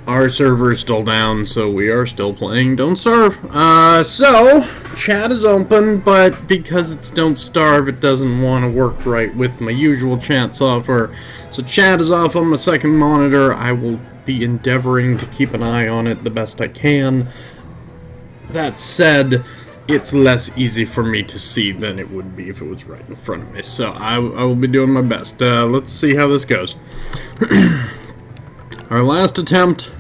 Our server's still down, so we are still playing Don't Starve. So, chat is open, but because it's Don't Starve, it doesn't want to work right with my usual chat software. So chat is off on my second monitor. I will be endeavoring to keep an eye on it the best I can. That said, it's less easy for me to see than it would be if it was right in front of me. So I will be doing my best. Let's see how this goes. Our last attempt,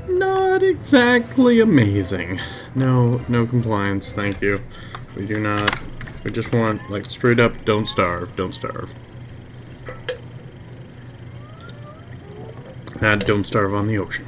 not exactly amazing. No compliance, thank you. We do not. We just want, like, straight up, don't starve, don't starve. Not don't starve on the ocean.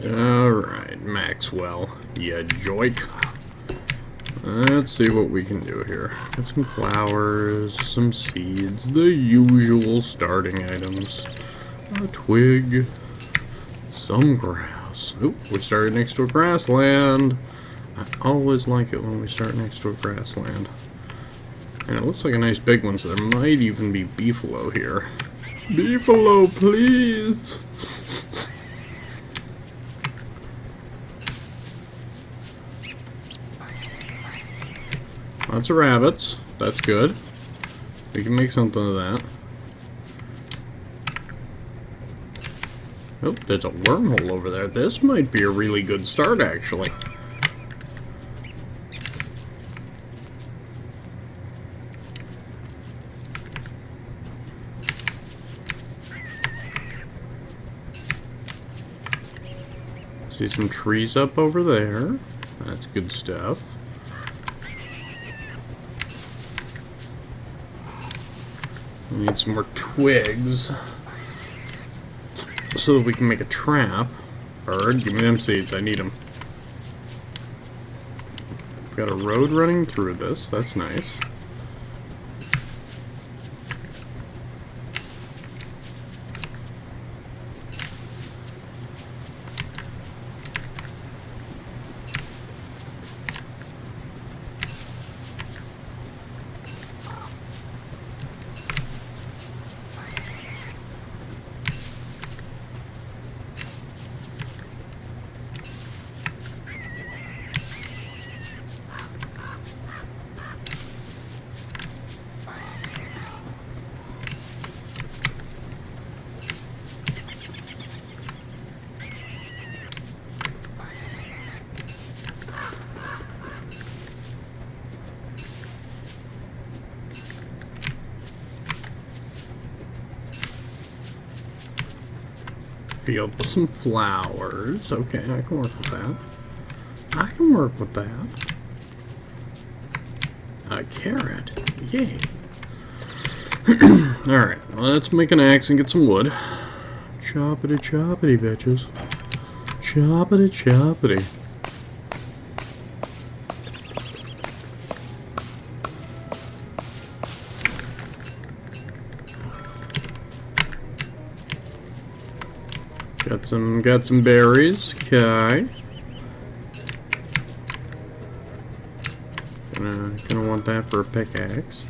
Alright, Maxwell, ya joik. Let's see what we can do here. Get some flowers, some seeds, the usual starting items. A twig, some grass. Oop, we started next to a grassland. I always like it when we start next to a grassland. And it looks like a nice big one, so there might even be beefalo here. Beefalo, please! Lots of rabbits. That's good. We can make something of that. Oh, there's a wormhole over there. This might be a really good start, actually. See some trees up over there. That's good stuff. We need some more twigs so that we can make a trap. Bird, give me them seeds. I need them. We've got a road running through this. That's nice. Field with some flowers. Okay, I can work with that. I can work with that. A carrot. Yay. Alright, let's make an axe and get some wood. Choppity choppity, bitches. Choppity choppity. Got some berries. Okay. Gonna want that for a pickaxe.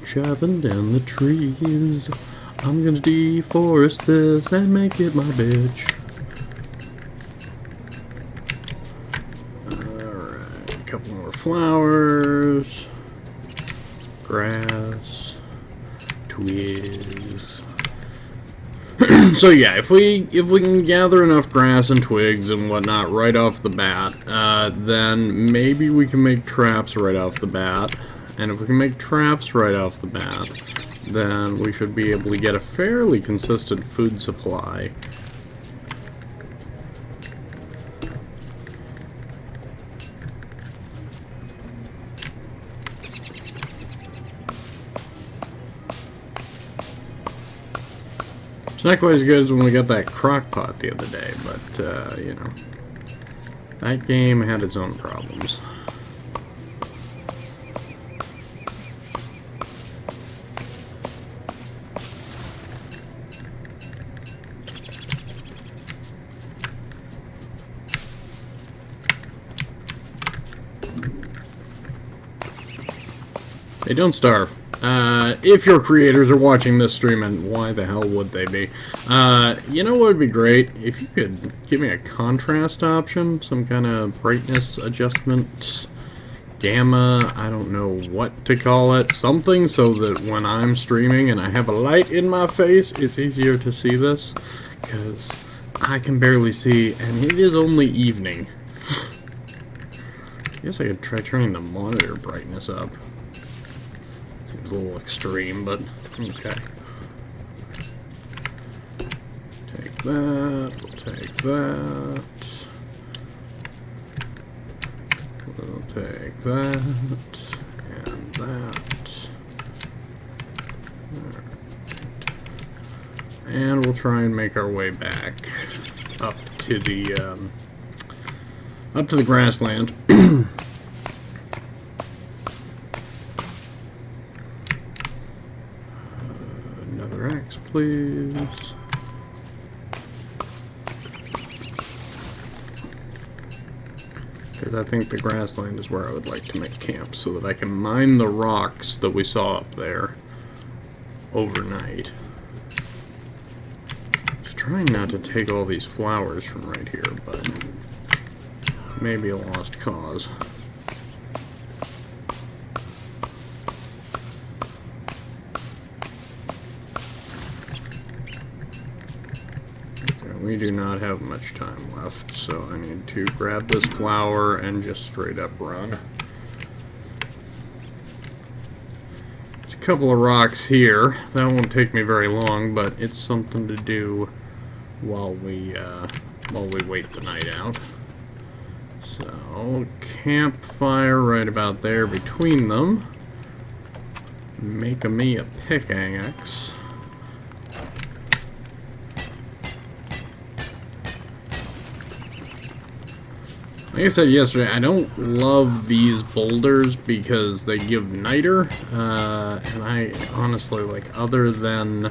Chopping down the trees. I'm gonna deforest this and make it my bitch. Alright, a couple more flowers. Grass. Twigs. So yeah, if we can gather enough grass and twigs and whatnot right off the bat, then maybe we can make traps right off the bat. And if we can make traps right off the bat, then we should be able to get a fairly consistent food supply. It's not quite as good as when we got that crock pot the other day, but, you know, that game had its own problems. Hey, don't starve. If your creators are watching this stream, and why the hell would they be? You know what would be great? If you could give me a contrast option, some kind of brightness adjustment, gamma, I don't know what to call it, something so that when I'm streaming and I have a light in my face, it's easier to see this, because I can barely see, and it is only evening. I guess I could try turning the monitor brightness up. Seems a little extreme, but okay. Take that, we'll take that. We'll take that, and that. And we'll try and make our way back up to the grassland. Another axe, please. Because I think the grassland is where I would like to make camp, so that I can mine the rocks that we saw up there overnight. Just trying not to take all these flowers from right here, but maybe a lost cause. We do not have much time left, so I need to grab this flower and just straight up run. There's a couple of rocks here. That won't take me very long, but it's something to do while we wait the night out. So, campfire right about there between them. Make me a pickaxe. Like I said yesterday, I don't love these boulders because they give niter, and I honestly, like, other than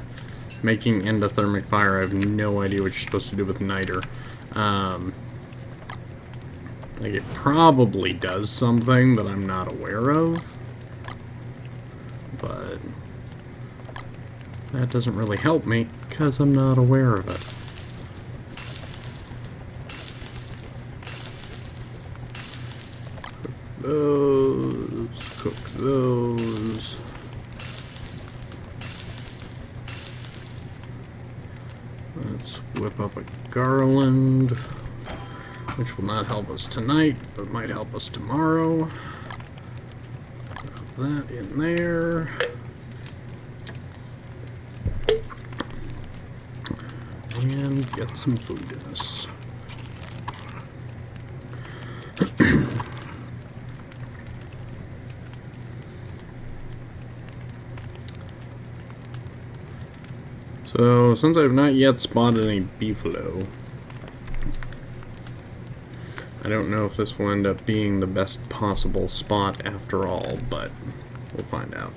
making endothermic fire, I have no idea what you're supposed to do with niter. Like, it probably does something that I'm not aware of, but that doesn't really help me because I'm not aware of it. Cook those. Let's whip up a garland, which will not help us tonight, but might help us tomorrow. Put that in there. And get some food in us. So, since I have not yet spotted any beefalo, I don't know if this will end up being the best possible spot after all, but we'll find out.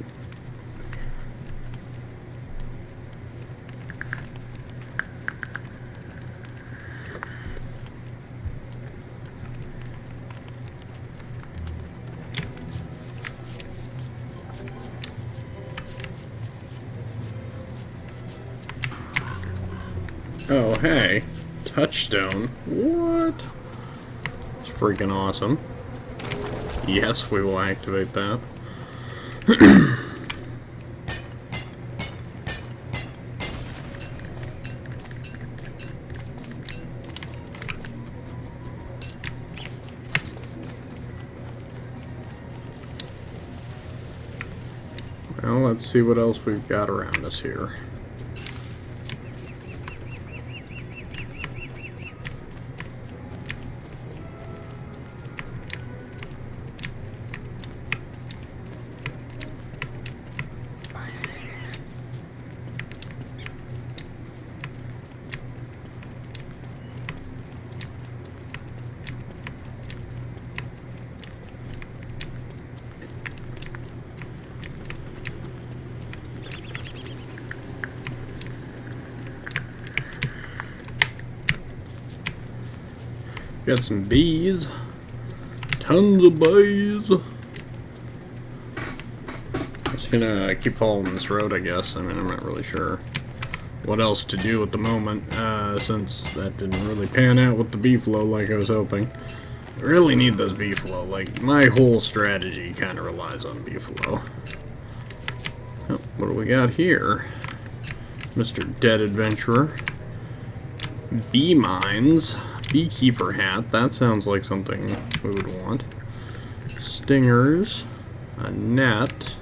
Oh, hey. Touchstone. What? It's freaking awesome. Yes, we will activate that. Well, let's see what else we've got around us here. Got some bees. Tons of bees. gonna keep following this road, I guess. I mean, I'm not really sure what else to do at the moment, since that didn't really pan out with the B-flow like I was hoping. I really need those B-flow. Like, my whole strategy kind of relies on B-flow. Oh, what do we got here? Mr. Dead Adventurer. Bee mines. Beekeeper hat. That sounds like something we would want. Stingers. A net.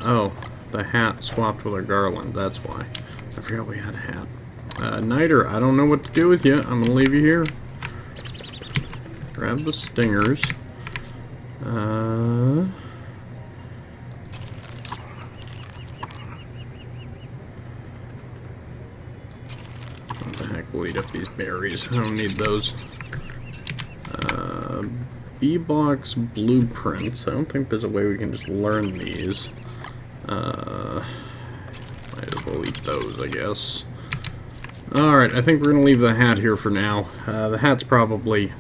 Oh, the hat swapped with a garland. That's why. I forgot we had a hat. Niter, I don't know what to do with you. I'm gonna leave you here. Grab the stingers. What the heck? We'll eat up these berries. I don't need those. B-Box blueprints. I don't think there's a way we can just learn these. Might as well eat those, I guess. Alright, I think we're gonna leave the hat here for now. The hat's probably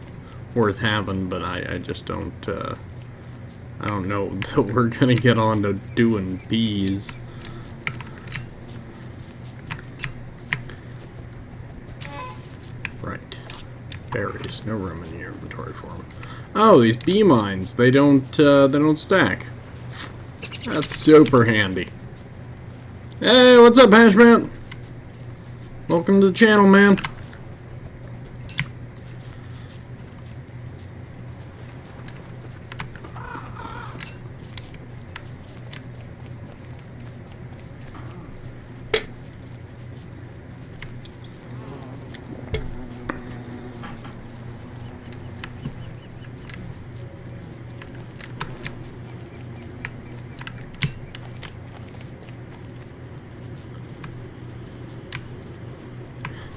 worth having, but I just don't, I don't know that we're gonna get on to doing bees. Right. Berries. No room in your inventory for them. Oh, these bee mines. They don't stack. That's super handy. Hey, what's up, Hashmat? Welcome to the channel, man.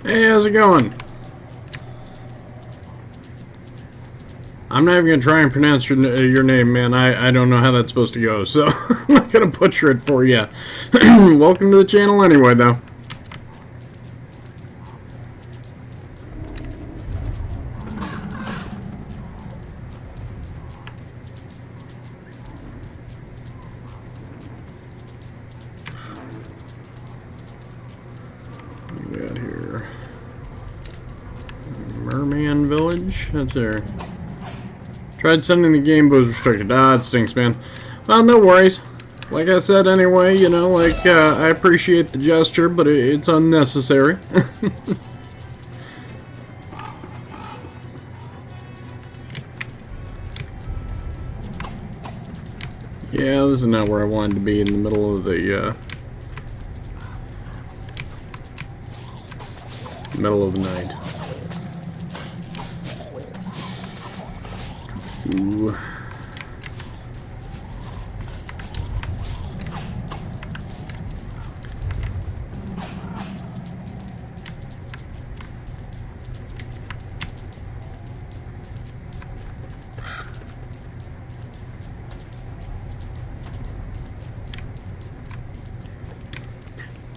Hey, how's it going? I'm not even going to try and pronounce your name, man. I don't know how that's supposed to go, so I'm not going to butcher it for you. Welcome to the channel anyway, though. What we got here? Merman Village? That's there. Tried sending the game, but was restricted. Ah, it stinks, man. Well, no worries. Like I said anyway, you know, like, I appreciate the gesture, but it's unnecessary. Yeah, this is not where I wanted to be, in the middle of the, middle of the night. Ooh.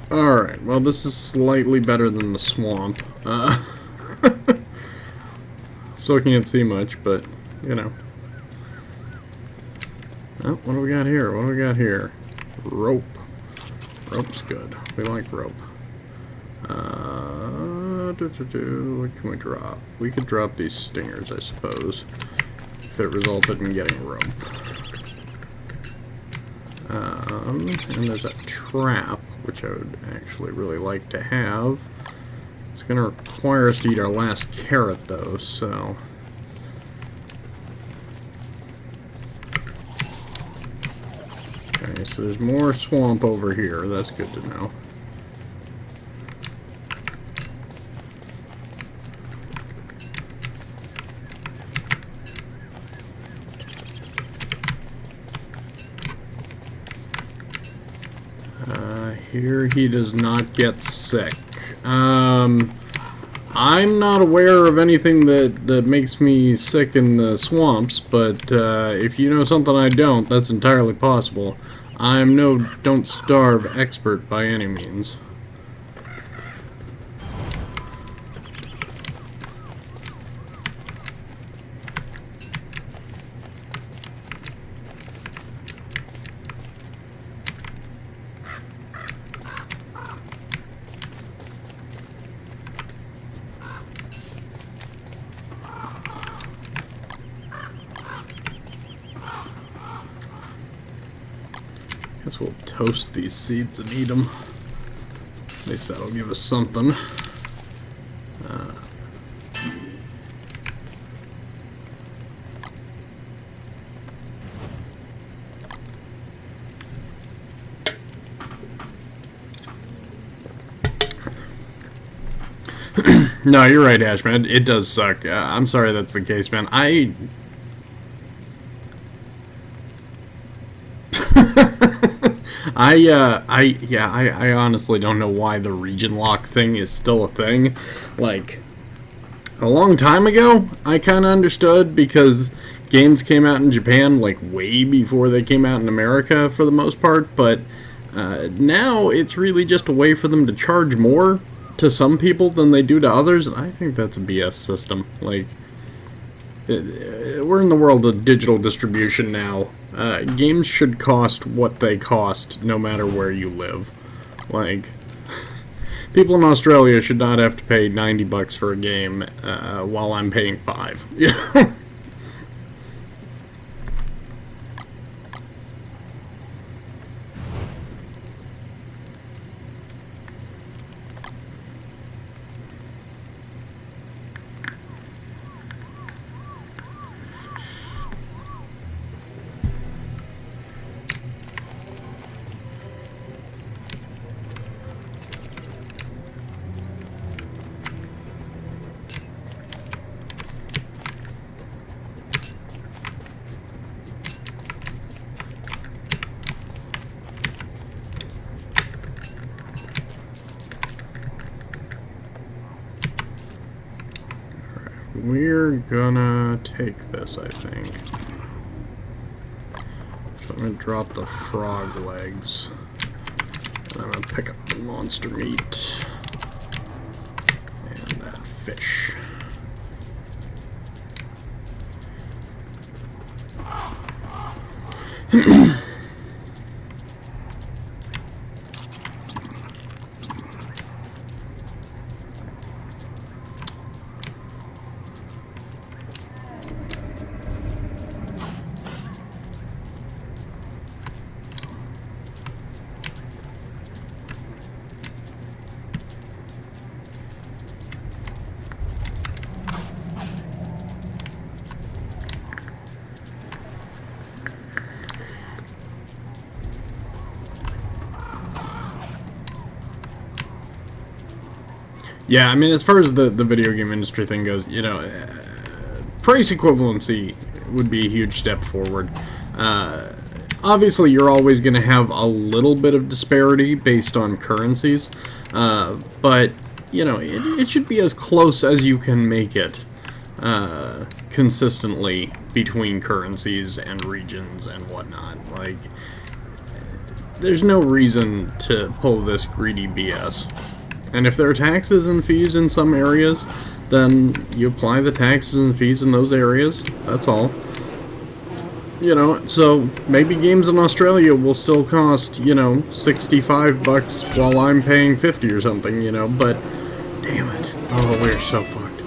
Alright, well, this is slightly better than the swamp. Still can't see much, but, you know. Oh, what do we got here? What do we got here? Rope. Rope's good. We like rope. What can we drop? We could drop these stingers, I suppose, if it resulted in getting rope. And there's a trap, which I would actually really like to have. It's going to require us to eat our last carrot, though, so... Okay, so there's more swamp over here. That's good to know. Here he does not get sick. I'm not aware of anything that makes me sick in the swamps, but if you know something I don't, that's entirely possible. I'm no don't starve expert by any means. Guess we'll toast these seeds and eat them. At least that'll give us something. No, you're right, Ashman. It does suck. I'm sorry that's the case, man. I honestly don't know why the region lock thing is still a thing. Like, a long time ago, I kind of understood because games came out in Japan, like, way before they came out in America for the most part, but now it's really just a way for them to charge more to some people than they do to others, and I think that's a BS system. Like, we're in the world of digital distribution now. Games should cost what they cost, no matter where you live. Like, people in Australia should not have to pay $90 for a game while I'm paying $5. You know? We're gonna take this, I think. So I'm gonna drop the frog legs. And I'm gonna pick up the monster meat. And that fish. Yeah, I mean, as far as the video game industry thing goes, you know, price equivalency would be a huge step forward. Obviously, you're always going to have a little bit of disparity based on currencies, but, you know, it should be as close as you can make it consistently between currencies and regions and whatnot. Like, there's no reason to pull this greedy BS. And if there are taxes and fees in some areas, then you apply the taxes and fees in those areas. That's all. You know, so maybe games in Australia will still cost, you know, $65 while I'm paying 50 or something, you know, but damn it. Oh, we're so fucked.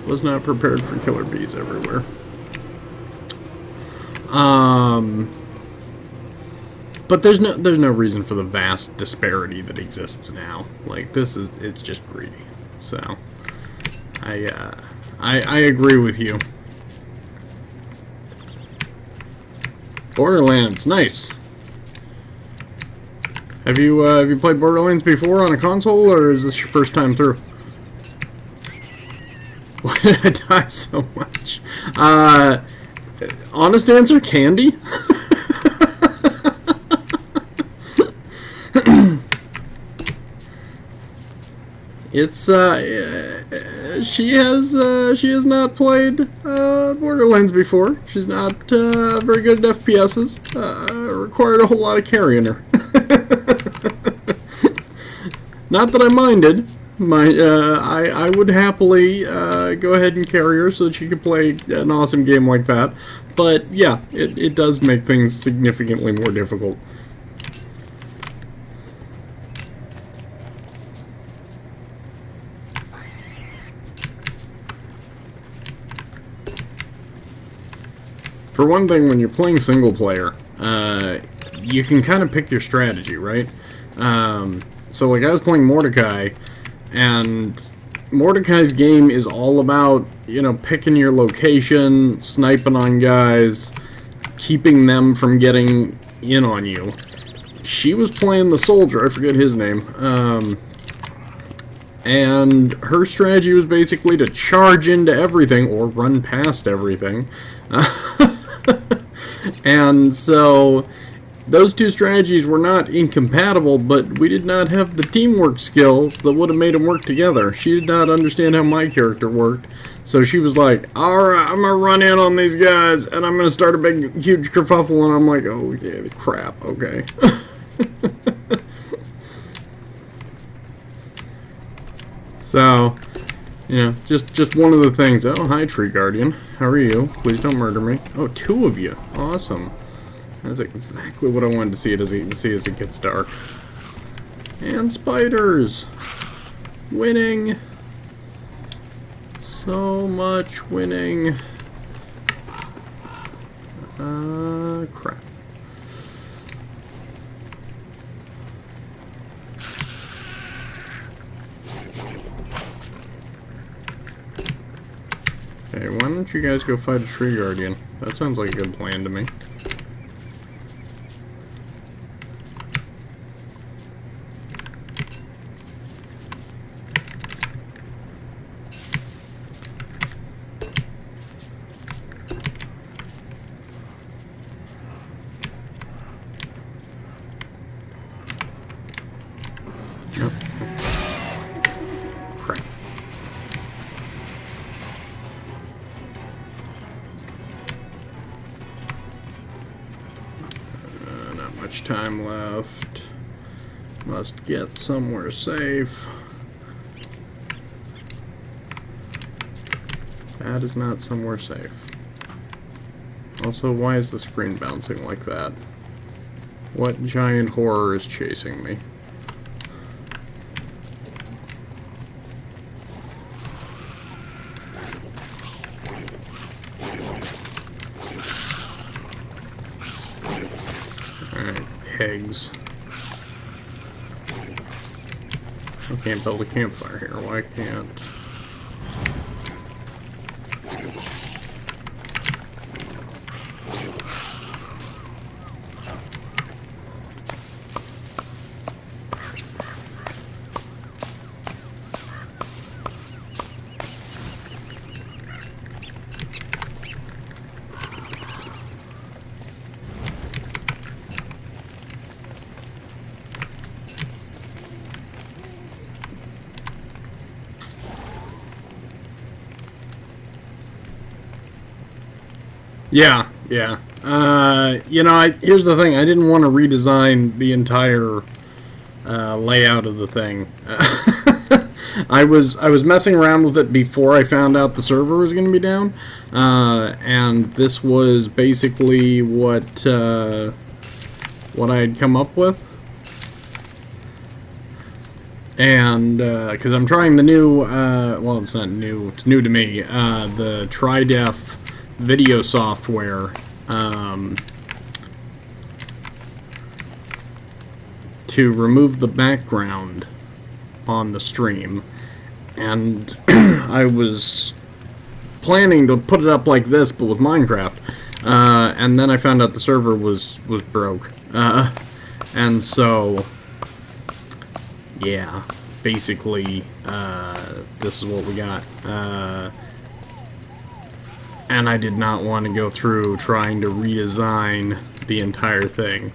Was not prepared for killer bees everywhere. But there's no reason for the vast disparity that exists now. Like, it's just greedy. So I agree with you. Borderlands, nice. Have you played Borderlands before on a console, or is this your first time through? Why did I die so much? Honest answer, candy. It's she has not played Borderlands before. She's not very good at FPSs. Required a whole lot of carrying her. Not that I minded. I would happily go ahead and carry her so that she could play an awesome game like that. But yeah, it does make things significantly more difficult. For one thing, when you're playing single player, you can kind of pick your strategy, right? So like I was playing Mordecai, and Mordecai's game is all about, you know, picking your location, sniping on guys, keeping them from getting in on you. She was playing the soldier, I forget his name, and her strategy was basically to charge into everything or run past everything. And so those two strategies were not incompatible, but we did not have the teamwork skills that would have made them work together. She did not understand how my character worked, so she was like, alright, I'm gonna run in on these guys, and I'm gonna start a big, huge kerfuffle, and I'm like, oh yeah, crap, okay. So, you know, just one of the things. Oh, hi, Tree Guardian. How are you? Please don't murder me. Oh, two of you. Awesome. That's exactly what I wanted to see as it gets dark. And spiders. Winning. So much winning. Crap. Okay, why don't you guys go fight a Tree Guardian? That sounds like a good plan to me. Yep. Crap. Not much time left. Must get somewhere safe. That is not somewhere safe. Also, why is the screen bouncing like that? What giant horror is chasing me? Alright, pigs. I can't build a campfire here. Why can't? Yeah. You know, here's the thing. I didn't want to redesign the entire layout of the thing. I was messing around with it before I found out the server was going to be down, and this was basically what I had come up with. And because I'm trying the new, well, it's not new. It's new to me. The Tridef video software to remove the background on the stream, and I was planning to put it up like this but with Minecraft, and then I found out the server was broke, and so yeah, basically this is what we got. And I did not want to go through trying to redesign the entire thing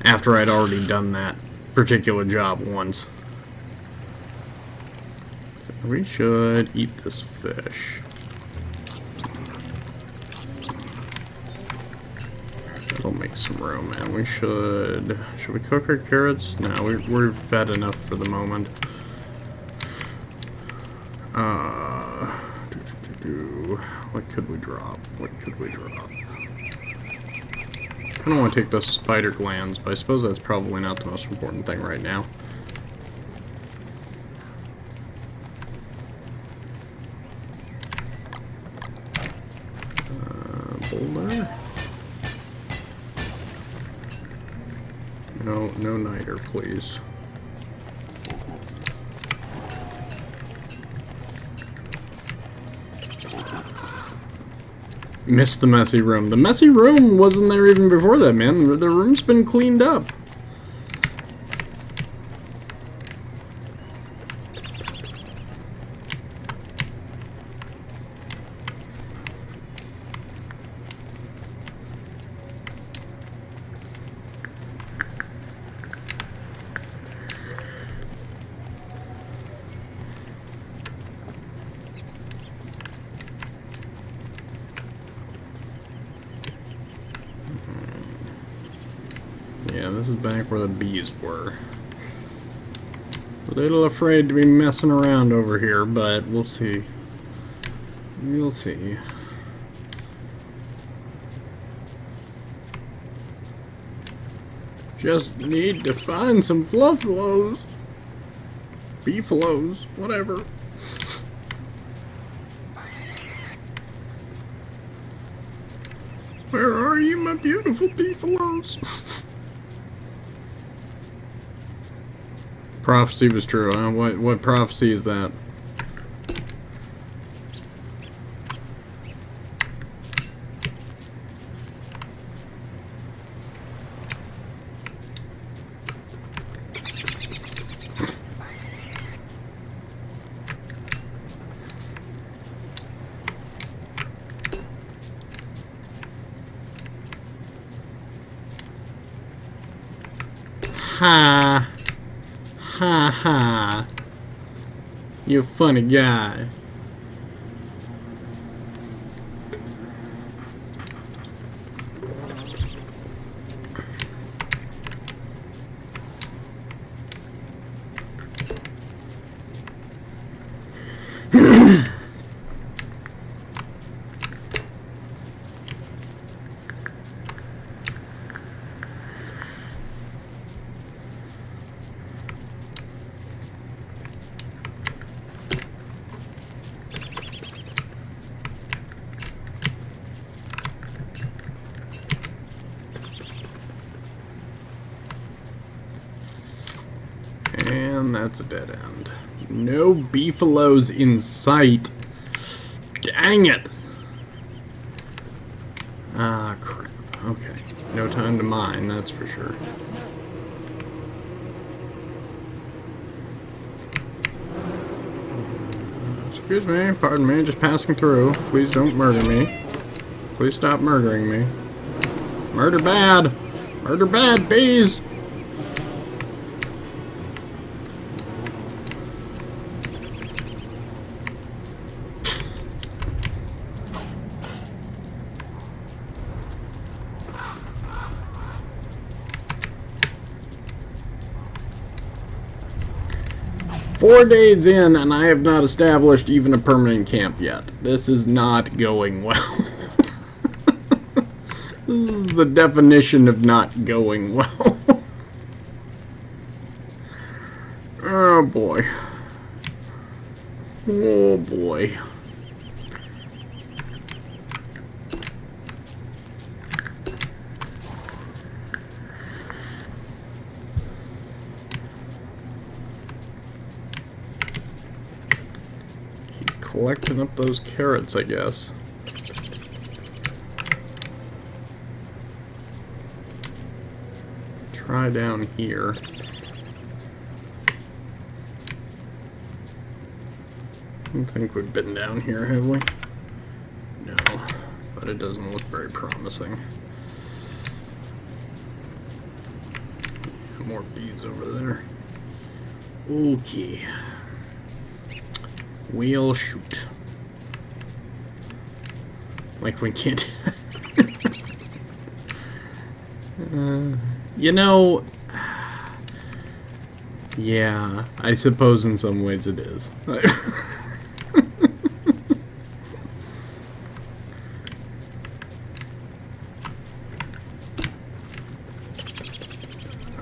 after I'd already done that particular job once. We should eat this fish. That'll make some room, man. We should we cook our carrots? No, we're fed enough for the moment. What could we drop? I don't want to take those spider glands, but I suppose that's probably not the most important thing right now. Boulder. No, no niter, please. Missed the messy room. The messy room wasn't there even before that, man. The room's been cleaned up. Yeah, this is back where the bees were. A little afraid to be messing around over here, but we'll see. We'll see. Just need to find some fluffaloes. Beefaloes, whatever. Where are you, my beautiful beefaloes? Prophecy was true, huh? What prophecy is that? Ha! Ha ha! You a funny guy. And that's a dead end. No beefaloes in sight. Dang it! Ah, crap. Okay. No time to mine, that's for sure. Excuse me, pardon me, just passing through. Please don't murder me. Please stop murdering me. Murder bad! Murder bad, bees! 4 days in, and I have not established even a permanent camp yet. This is not going well. This is the definition of not going well. Oh boy. Oh boy. Collecting up those carrots, I guess. Try down here. I don't think we've been down here, have we? No, but it doesn't look very promising. More bees over there. Okay. We'll shoot. Like we can't. You know. Yeah, I suppose in some ways it is. I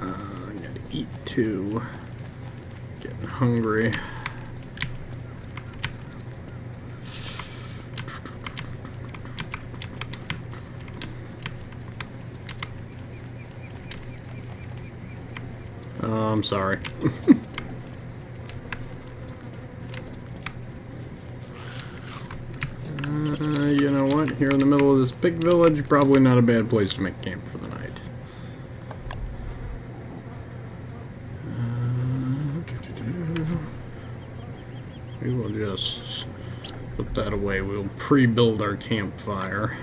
gotta eat too. Getting hungry. I'm sorry. You know what? Here in the middle of this big village, probably not a bad place to make camp for the night. We will just put that away. We'll pre-build our campfire.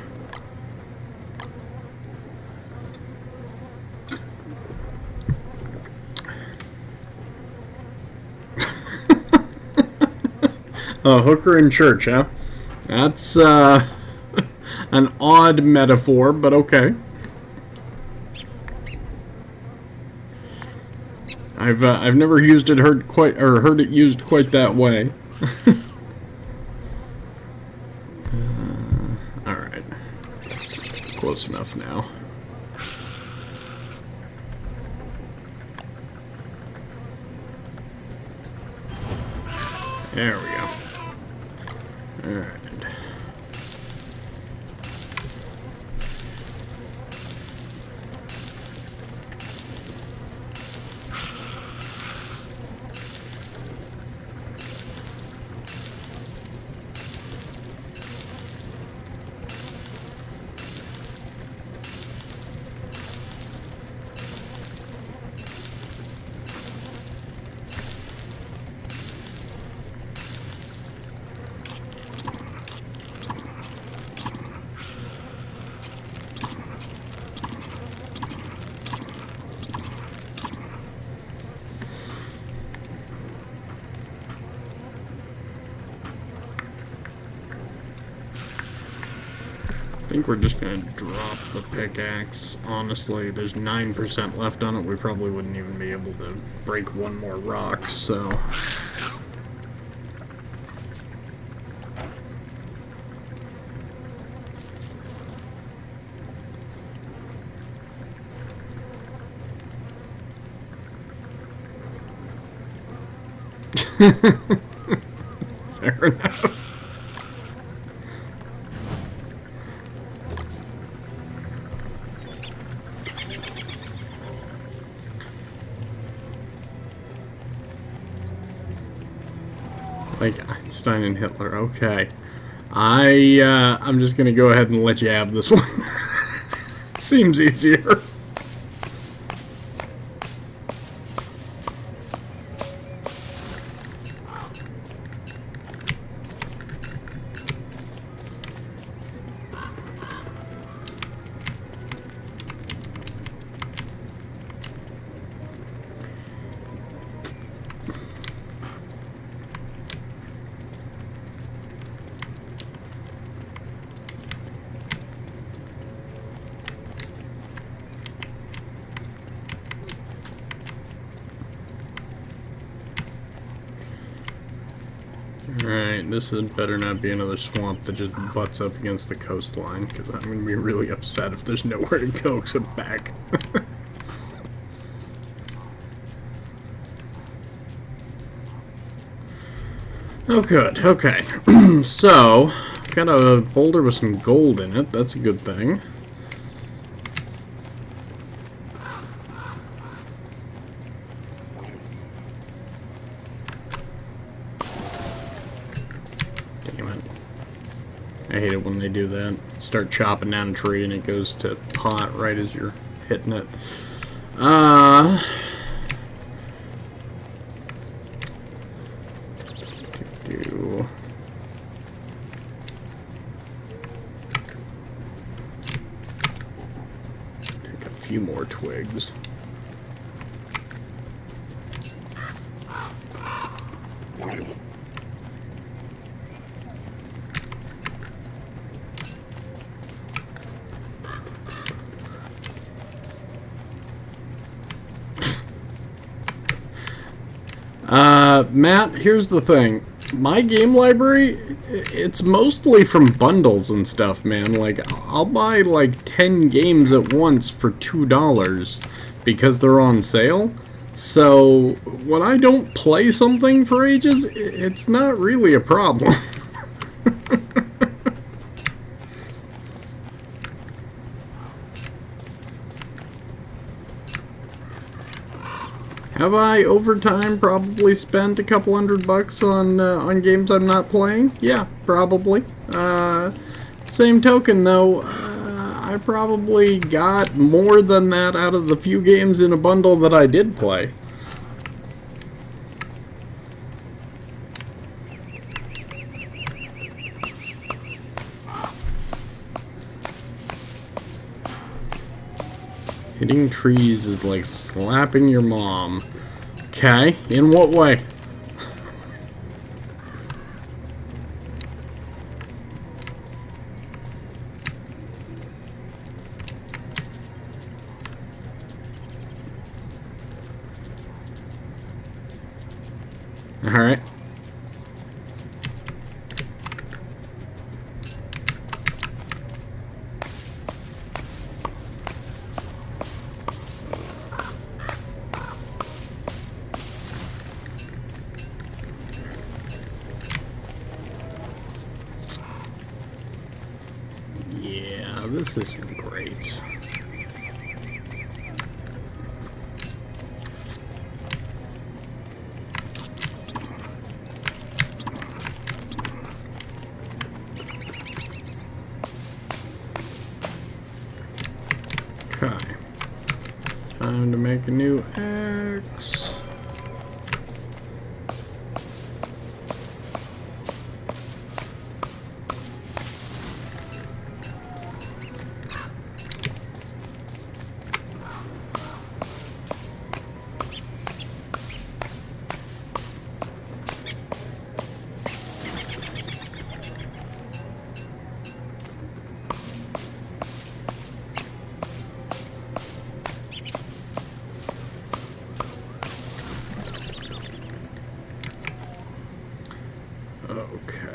A hooker in church, huh? That's an odd metaphor, but okay. I've never used it heard it used quite that way. All right, close enough now. There we go. All right. I think we're just gonna drop the pickaxe. Honestly, there's 9% left on it. We probably wouldn't even be able to break one more rock, so... Fair enough. Like Einstein and Hitler. Okay. I'm just gonna go ahead and let you have this one. Seems easier. Alright, this better not be another swamp that just butts up against the coastline, because I'm going to be really upset if there's nowhere to go except back. Oh good, okay. So, got a boulder with some gold in it, that's a good thing. I hate it when they do that. Start chopping down a tree and it goes to pot right as you're hitting it. Take a few more twigs. Matt, here's the thing. My game library, it's mostly from bundles and stuff, man. Like, I'll buy like 10 games at once for $2 because they're on sale. So, when I don't play something for ages, it's not really a problem. Have I, over time, probably spent a couple $100 on games I'm not playing? Yeah, probably. Same token, though, I probably got more than that out of the few games in a bundle that I did play. Hitting trees is like slapping your mom. Okay, in what way? Alright. Yeah, this isn't great. Okay. Time to make a new X. Okay.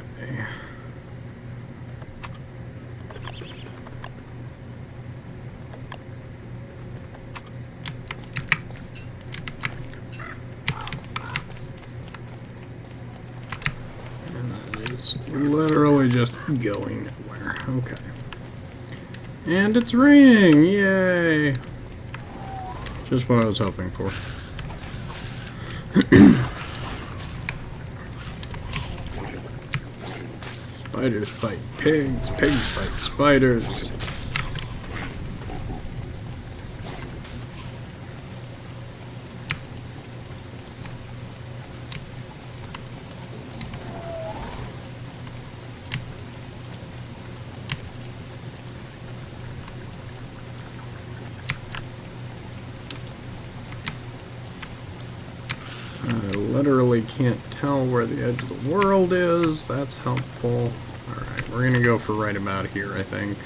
And it's literally just going nowhere. Okay. And it's raining! Yay! Just what I was hoping for. Spiders fight pigs, pigs fight spiders. I literally can't tell where the edge of the world is. That's helpful. Alright, we're gonna go for right about here, I think.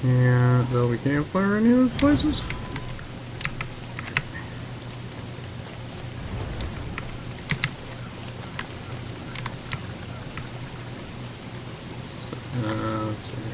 Yeah, though we can't fire any of those places. Let's see here.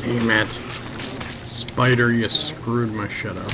Damn it. Spider, you screwed my shit up.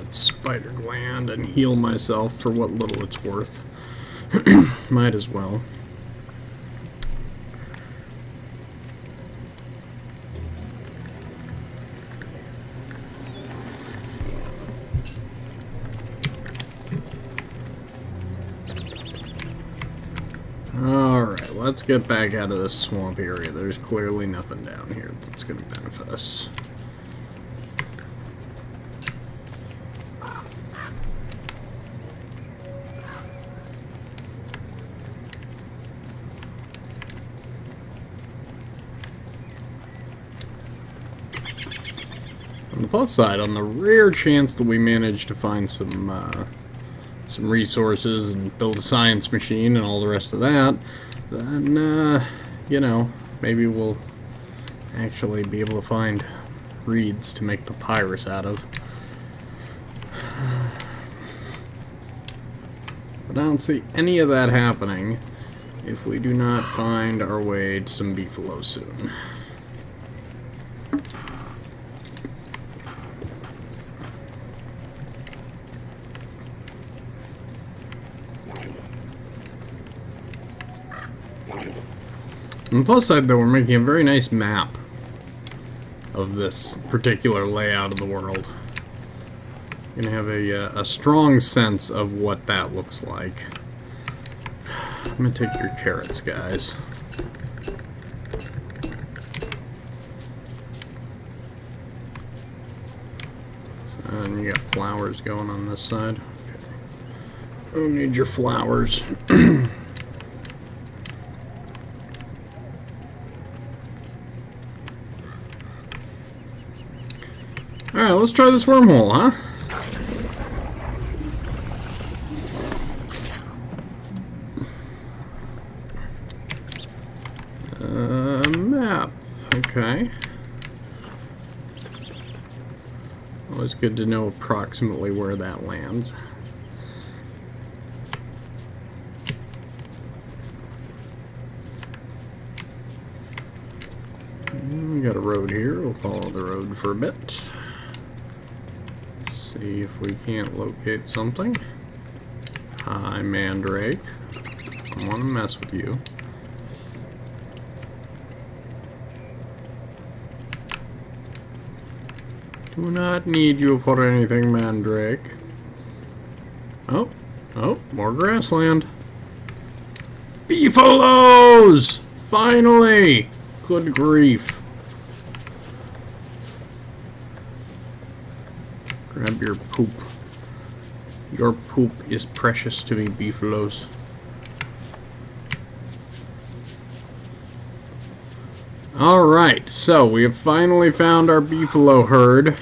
that spider gland and heal myself for what little it's worth. Might as well. Alright, let's get back out of this swamp area. There's clearly nothing down here that's going to benefit us. On the plus side, on the rare chance that we manage to find some resources and build a science machine and all the rest of that, then, you know, maybe we'll actually be able to find reeds to make papyrus out of. But I don't see any of that happening if we do not find our way to some beefalo soon. On the plus side, though, we're making a very nice map of this particular layout of the world. You're gonna have a strong sense of what that looks like. I'm gonna take your carrots, guys. And you got flowers going on this side. Okay. I don't need your flowers. Alright, let's try this wormhole, huh? Map. Okay. Always good to know approximately where that lands. We got a road here. We'll follow the road for a bit. See if we can't locate something. Hi, Mandrake. I don't want to mess with you. Do not need you for anything, Mandrake. Oh, more grassland. Beefalos! Finally! Good grief. Grab your poop. Your poop is precious to me, beefalos. Alright, so we have finally found our beefalo herd.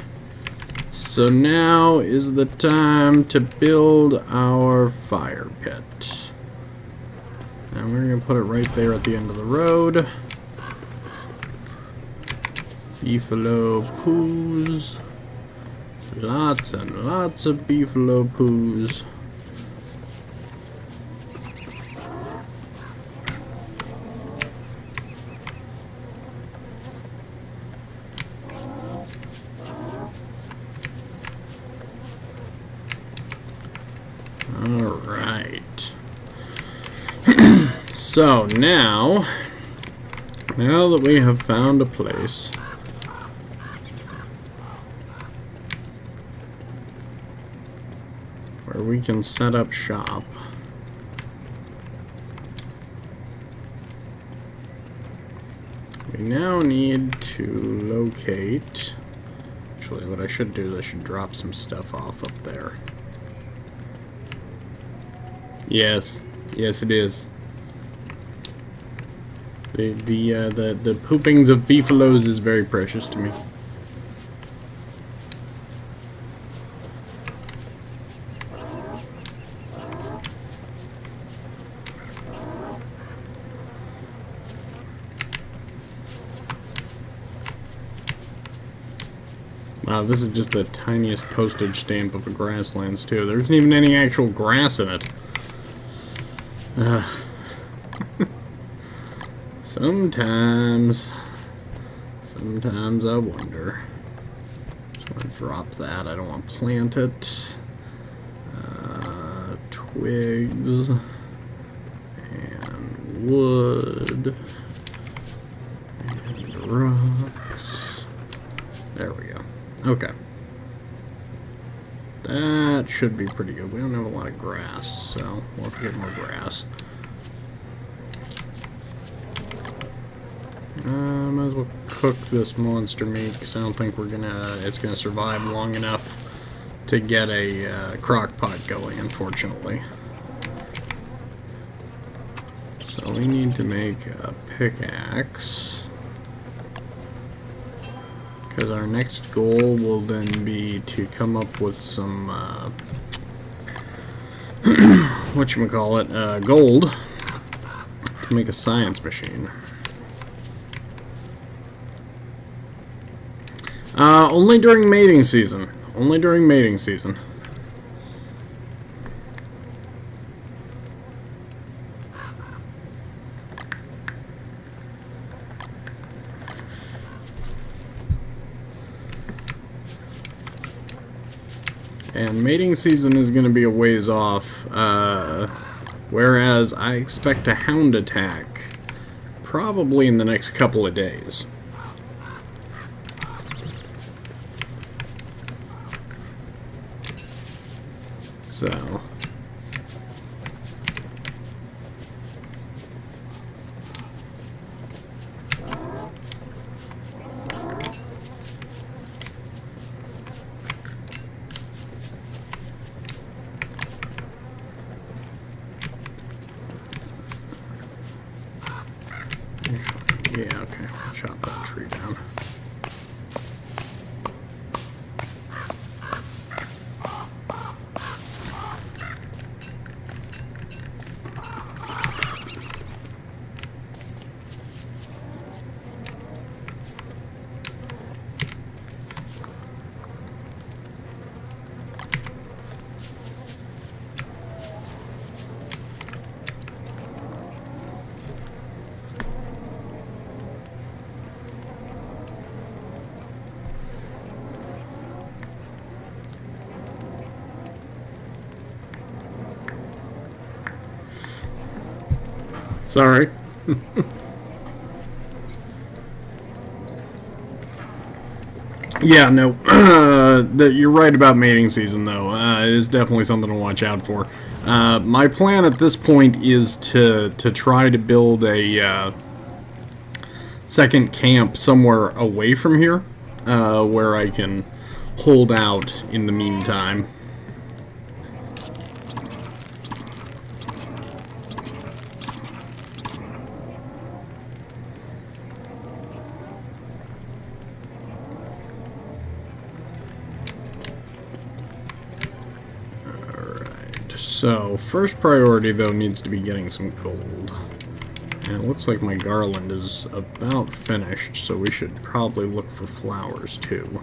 So now is the time to build our fire pit. And we're going to put it right there at the end of the road. Beefalo poos. Lots and lots of beefalo poos. Alright. So now that we have found a place where we can set up shop, we now need to locate. Actually, what I should do is I should drop some stuff off up there. Yes, it is. The poopings of beefalos is very precious to me. Wow, this is just the tiniest postage stamp of a grasslands too. There isn't even any actual grass in it. Sometimes I wonder. Just want to drop that. I don't want to plant it. Twigs and wood and rocks. There we go. Okay. That should be pretty good. We don't have a lot of grass, so we'll have to get more grass. Might as well cook this monster meat because I don't think it's gonna survive long enough to get a crock pot going, unfortunately. So we need to make a pickaxe because our next goal will then be to come up with some whatchamacallit, gold to make a science machine. Only during mating season. Only during mating season. And mating season is going to be a ways off, whereas I expect a hound attack probably in the next couple of days. So yeah, okay, we'll chop that tree down. Sorry. Yeah, no, you're right about mating season, though. It is definitely something to watch out for. My plan at this point is to try to build a second camp somewhere away from here, where I can hold out in the meantime. So, first priority, though, needs to be getting some gold. And it looks like my garland is about finished, so we should probably look for flowers, too.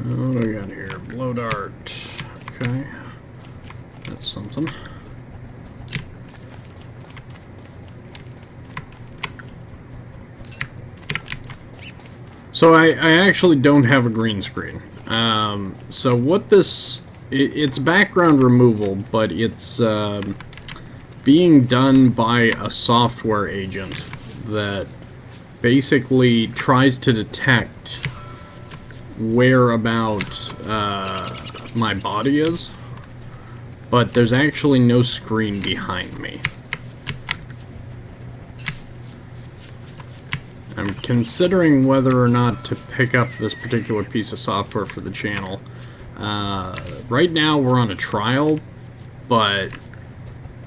What do we got here? Blow dart. Okay. That's something. So I actually don't have a green screen. So what this... It's background removal, but it's being done by a software agent that basically tries to detect where about my body is, but there's actually no screen behind me. I'm considering whether or not to pick up this particular piece of software for the channel. Right now we're on a trial, but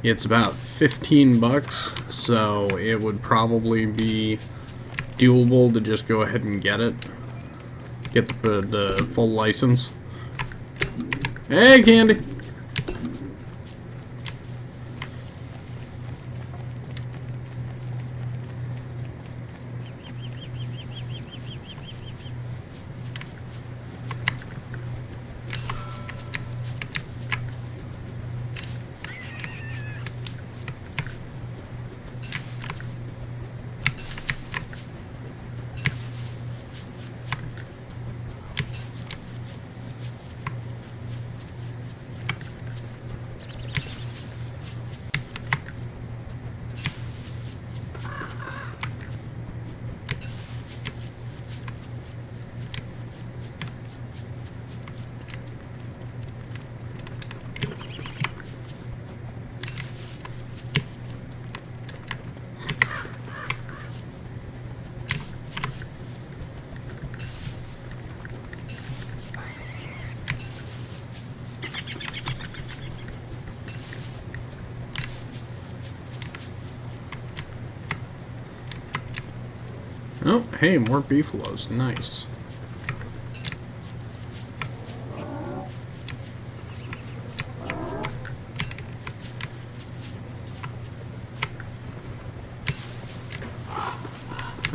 it's about 15 bucks, so it would probably be doable to just go ahead and get it. Get the full license. Hey, Candy! Oh, hey, more beefaloes. Nice.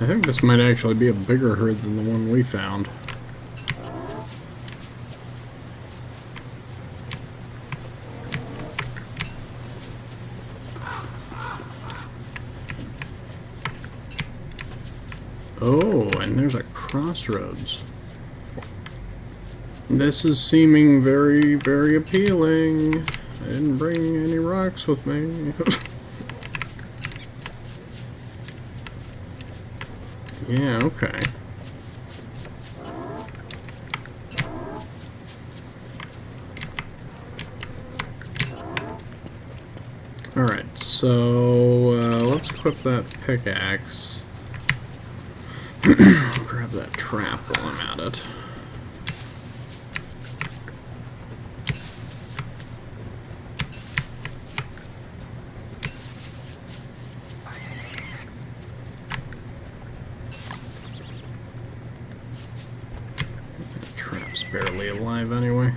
I think this might actually be a bigger herd than the one we found. Oh, and there's a crossroads. This is seeming very, very appealing. I didn't bring any rocks with me. Yeah, okay. Alright, so let's equip that pickaxe. Grab that trap while I'm at it. That trap's barely alive anyway.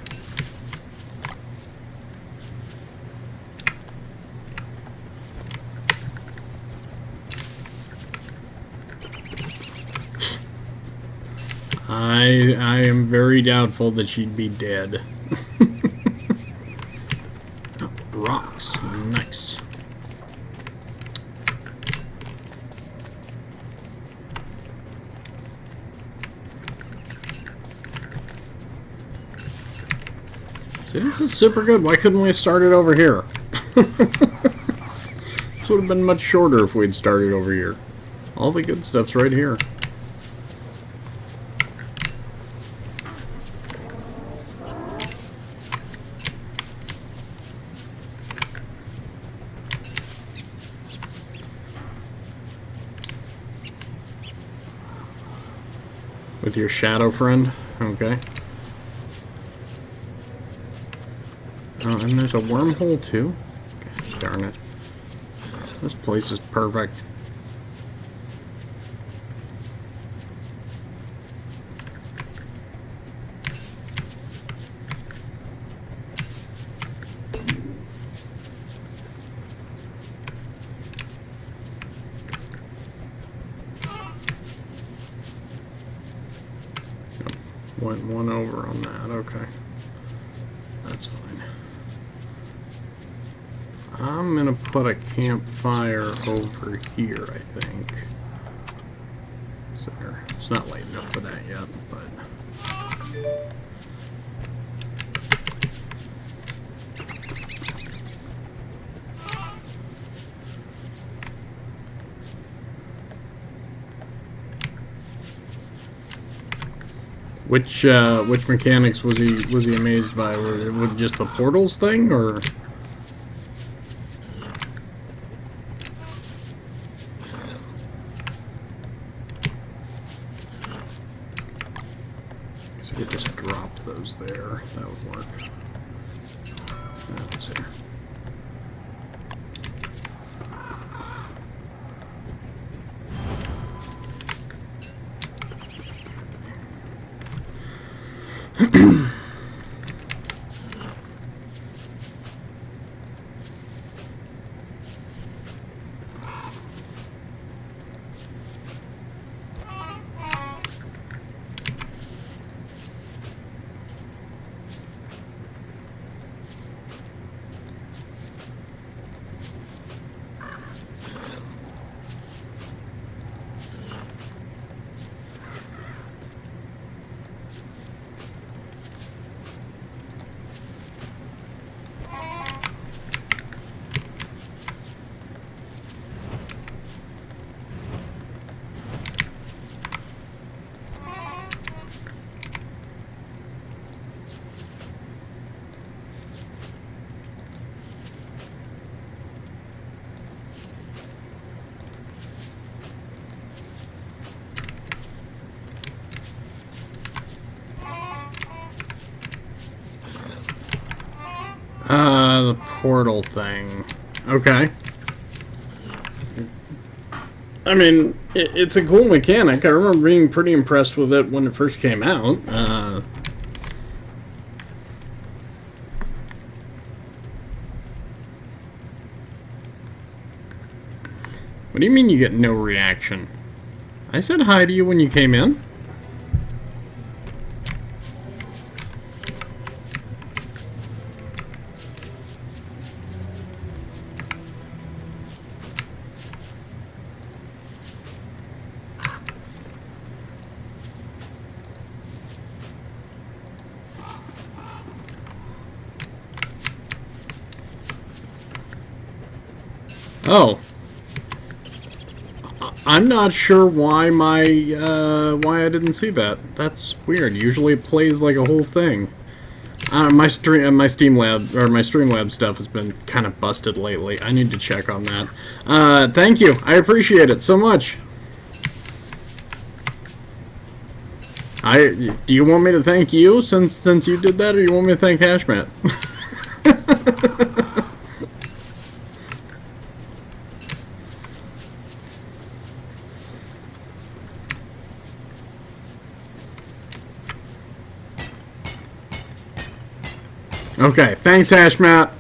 I am very doubtful that she'd be dead. Oh, rocks. Nice. See, this is super good. Why couldn't we have started over here? This would have been much shorter if we'd started over here. All the good stuff's right here. With your shadow friend? Okay. Oh, and there's a wormhole too? Gosh darn it. This place is perfect. Went one over on that, okay. That's fine. I'm gonna put a campfire over here, I think. So it's not light enough for that yet, but... Which mechanics was he amazed by? Was just the portals thing, or? So you just dropped those there. That would work. Let's see. The portal thing. Okay. I mean, it's a cool mechanic. I remember being pretty impressed with it when it first came out. What do you mean you get no reaction? I said hi to you when you came in. Oh. I'm not sure why why I didn't see that. That's weird. Usually it plays like a whole thing. My Streamlab stuff has been kind of busted lately. I need to check on that. Thank you. I appreciate it so much. Do you want me to thank you since you did that, or you want me to thank Hashmat? Okay, thanks, Hashmat.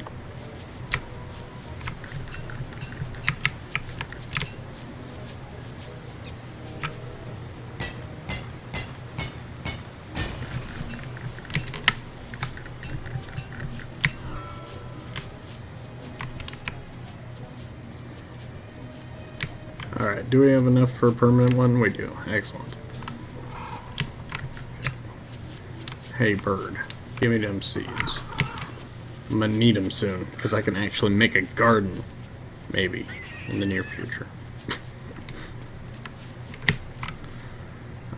Alright, do we have enough for a permanent one? We do. Excellent. Hey, bird. Give me them seeds. I'm gonna need them soon, because I can actually make a garden. Maybe. In the near future.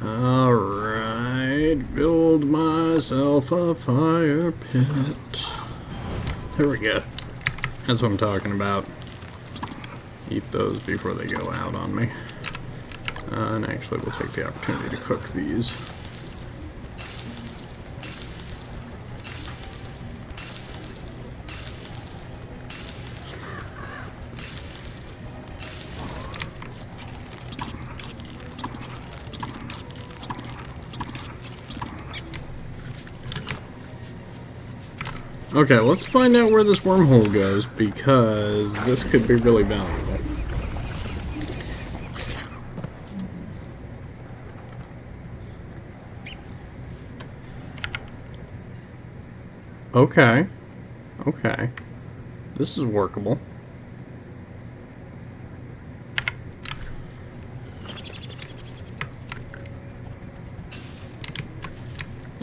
Alright. Build myself a fire pit. There we go. That's what I'm talking about. Eat those before they go out on me. And actually, we'll take the opportunity to cook these. Okay, let's find out where this wormhole goes, because this could be really valuable. Okay. Okay. This is workable.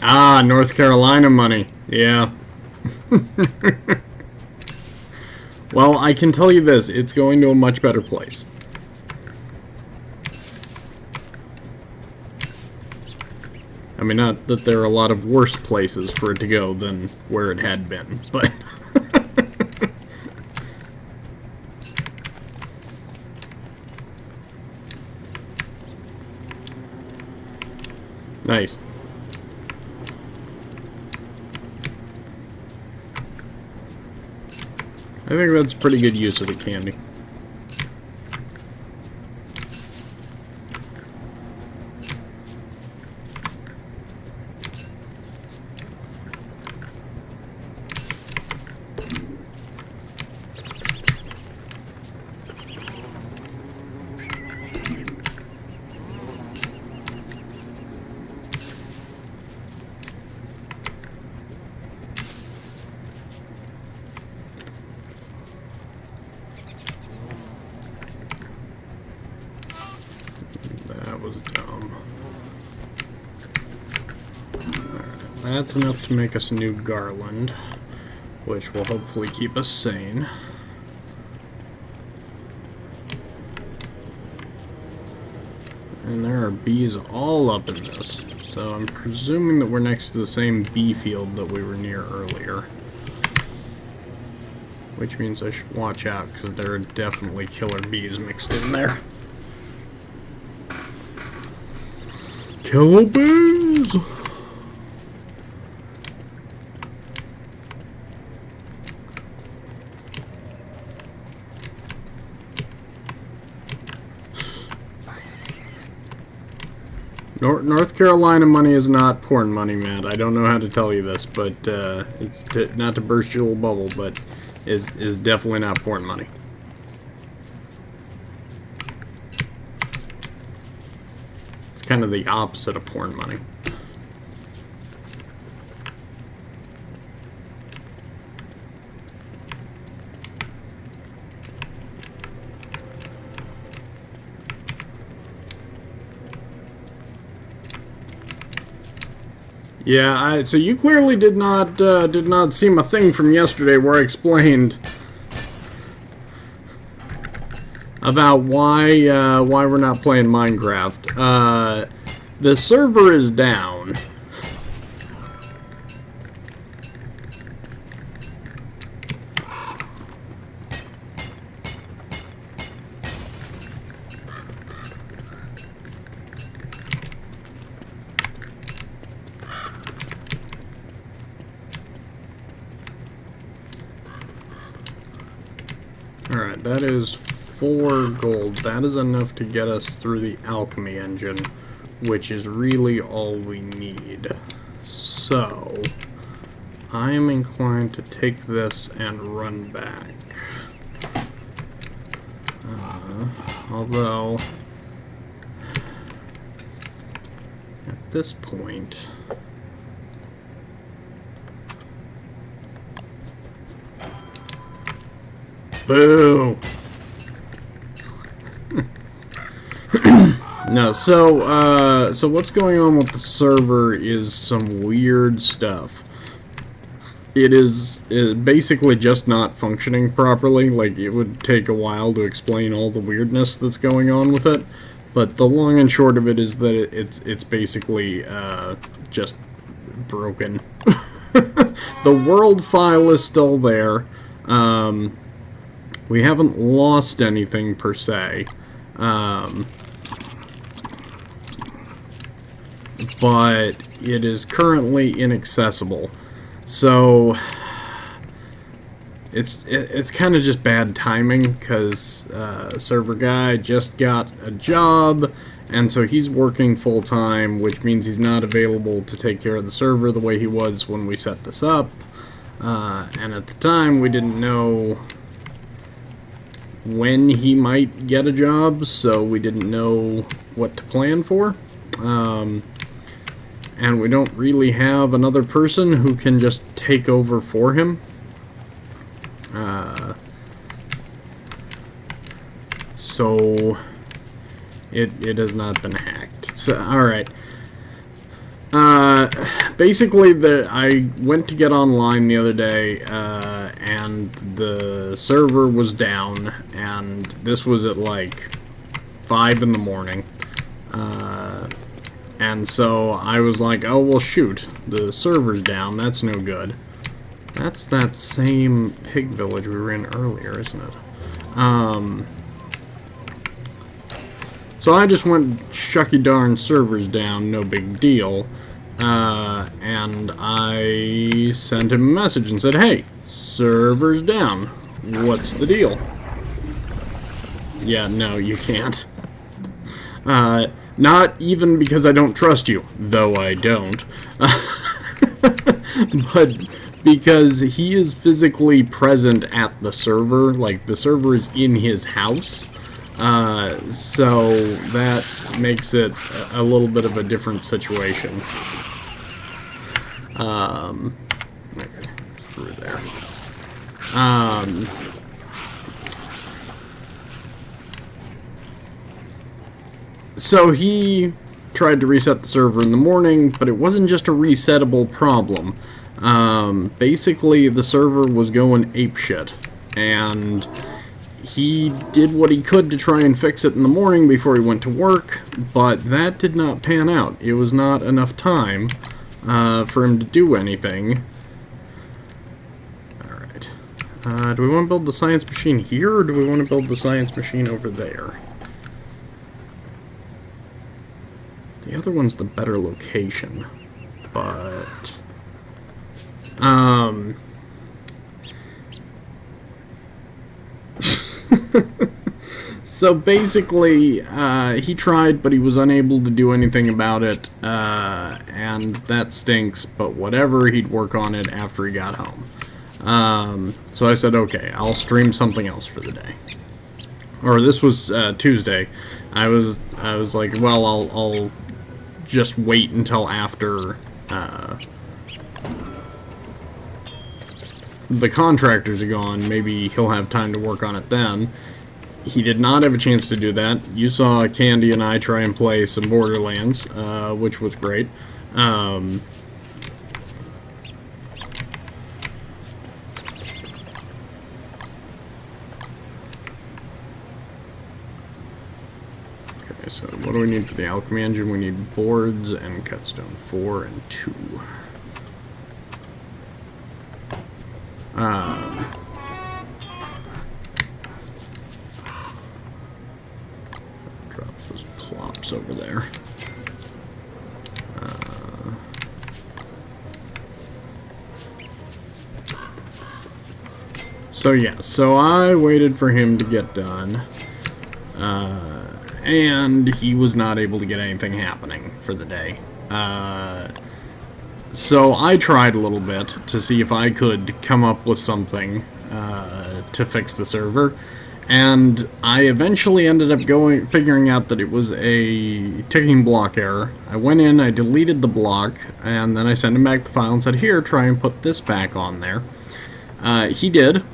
Ah, North Carolina money. Yeah. Well, I can tell you this, it's going to a much better place. I mean, not that there are a lot of worse places for it to go than where it had been, but... Nice. I think that's a pretty good use of the candy. Was dumb. Alright, that's enough to make us a new garland, which will hopefully keep us sane. And there are bees all up in this, so I'm presuming that we're next to the same bee field that we were near earlier. Which means I should watch out, because there are definitely killer bees mixed in there. Killer bees! North Carolina money is not porn money, Matt. I don't know how to tell you this, but it's not to burst your little bubble, but is definitely not porn money. It's kind of the opposite of porn money. Yeah, so you clearly did not see my thing from yesterday where I explained about why we're not playing Minecraft. The server is down. Alright, that is 4 gold. That is enough to get us through the alchemy engine, which is really all we need. So, I am inclined to take this and run back. Although, at this point... Boo! No, so what's going on with the server is some weird stuff. It is basically just not functioning properly. Like, it would take a while to explain all the weirdness that's going on with it. But the long and short of it is that it's basically just broken. The world file is still there. We haven't lost anything per se. But it is currently inaccessible. So it's kind of just bad timing, because server guy just got a job, and so he's working full-time, which means he's not available to take care of the server the way he was when we set this up. And at the time, we didn't know when he might get a job, so we didn't know what to plan for. And we don't really have another person who can just take over for him. So it has not been hacked. So, alright. Basically, I went to get online the other day, and the server was down, and this was at like 5 in the morning. And so I was like, oh, well, shoot, the server's down, that's no good. That's that same pig village we were in earlier, isn't it? So I just went, shucky darn, server's down, no big deal. And I sent him a message and said, hey, server's down, what's the deal? Yeah, no, you can't. Not even because I don't trust you, though I don't, but because he is physically present at the server, like the server is in his house, so that makes it a little bit of a different situation. Okay, it's through there. So he tried to reset the server in the morning, but it wasn't just a resettable problem. Basically, the server was going apeshit, and he did what he could to try and fix it in the morning before he went to work, but that did not pan out. It was not enough time for him to do anything. Alright. Do we want to build the science machine here, or do we want to build the science machine over there? The other one's the better location, but So basically, he tried, but he was unable to do anything about it, and that stinks, but whatever, he'd work on it after he got home. So I said, okay, I'll stream something else for the day. Or this was Tuesday. I was like, well, I'll just wait until after the contractors are gone. Maybe he'll have time to work on it then. He did not have a chance to do that. You saw Candy and I try and play some Borderlands, which was great. Okay, so what do we need for the alchemy engine? We need boards and cutstone 4 and 2. Drop those plops over there. So yeah, so I waited for him to get done, and he was not able to get anything happening for the day. So I tried a little bit to see if I could come up with something to fix the server, and I eventually ended up figuring out that it was a ticking block error. I went in, I deleted the block, and then I sent him back the file and said, here, try and put this back on there. He did,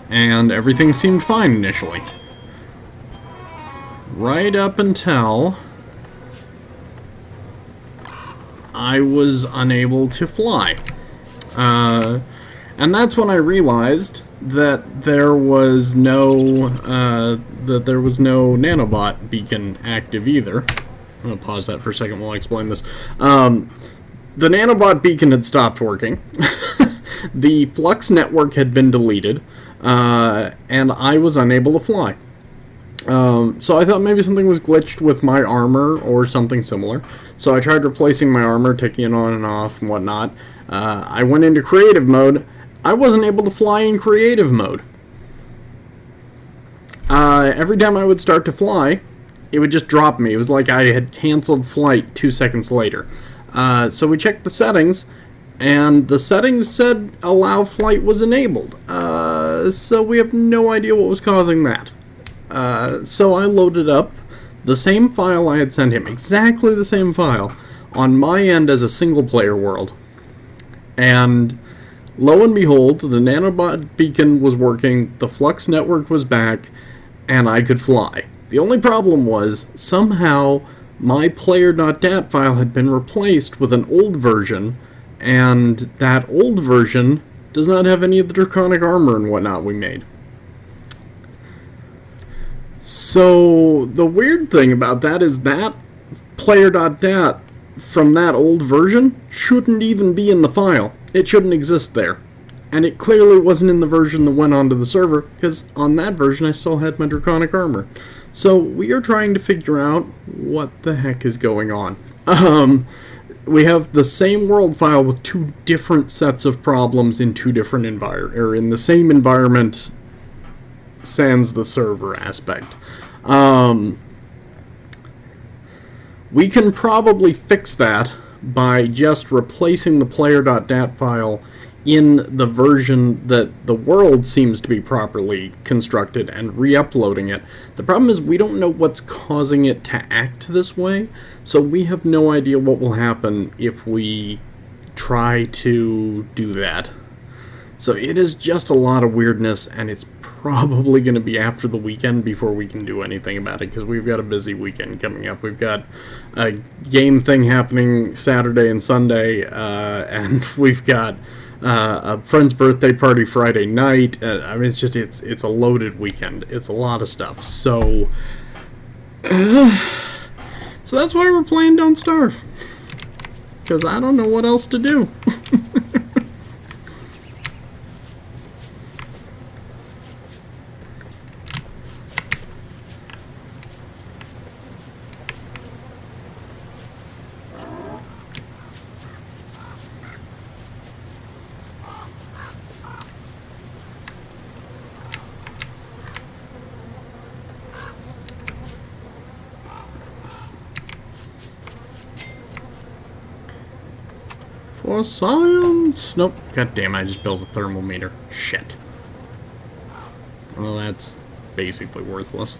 and everything seemed fine initially. Right up until I was unable to fly. And that's when I realized that there was no nanobot beacon active either. I'm gonna pause that for a second while I explain this. The nanobot beacon had stopped working. The Flux network had been deleted, and I was unable to fly. So I thought maybe something was glitched with my armor or something similar. So I tried replacing my armor, taking it on and off and whatnot. I went into creative mode. I wasn't able to fly in creative mode. Every time I would start to fly, it would just drop me. It was like I had canceled flight 2 seconds later. So we checked the settings, and the settings said allow flight was enabled. So we have no idea what was causing that. So I loaded up the same file I had sent him, exactly the same file, on my end as a single-player world. And lo and behold, the nanobot beacon was working, the Flux network was back, and I could fly. The only problem was, somehow, my player.dat file had been replaced with an old version, and that old version does not have any of the draconic armor and whatnot we made. So, the weird thing about that is that player.dat from that old version shouldn't even be in the file. It shouldn't exist there. And it clearly wasn't in the version that went onto the server, because on that version I still had my draconic armor. So, we are trying to figure out what the heck is going on. We have the same world file with two different sets of problems in two different in the same environment, sans the server aspect. We can probably fix that by just replacing the player.dat file in the version that the world seems to be properly constructed and re-uploading it. The problem is we don't know what's causing it to act this way, so we have no idea what will happen if we try to do that. So it is just a lot of weirdness, and it's probably going to be after the weekend before we can do anything about it, because we've got a busy weekend coming up. We've got a game thing happening Saturday and Sunday, and we've got a friend's birthday party Friday night. I mean, it's a loaded weekend. It's a lot of stuff. So that's why we're playing Don't Starve, because I don't know what else to do. For science! Nope. God damn, I just built a thermometer. Shit. Well, that's basically worthless.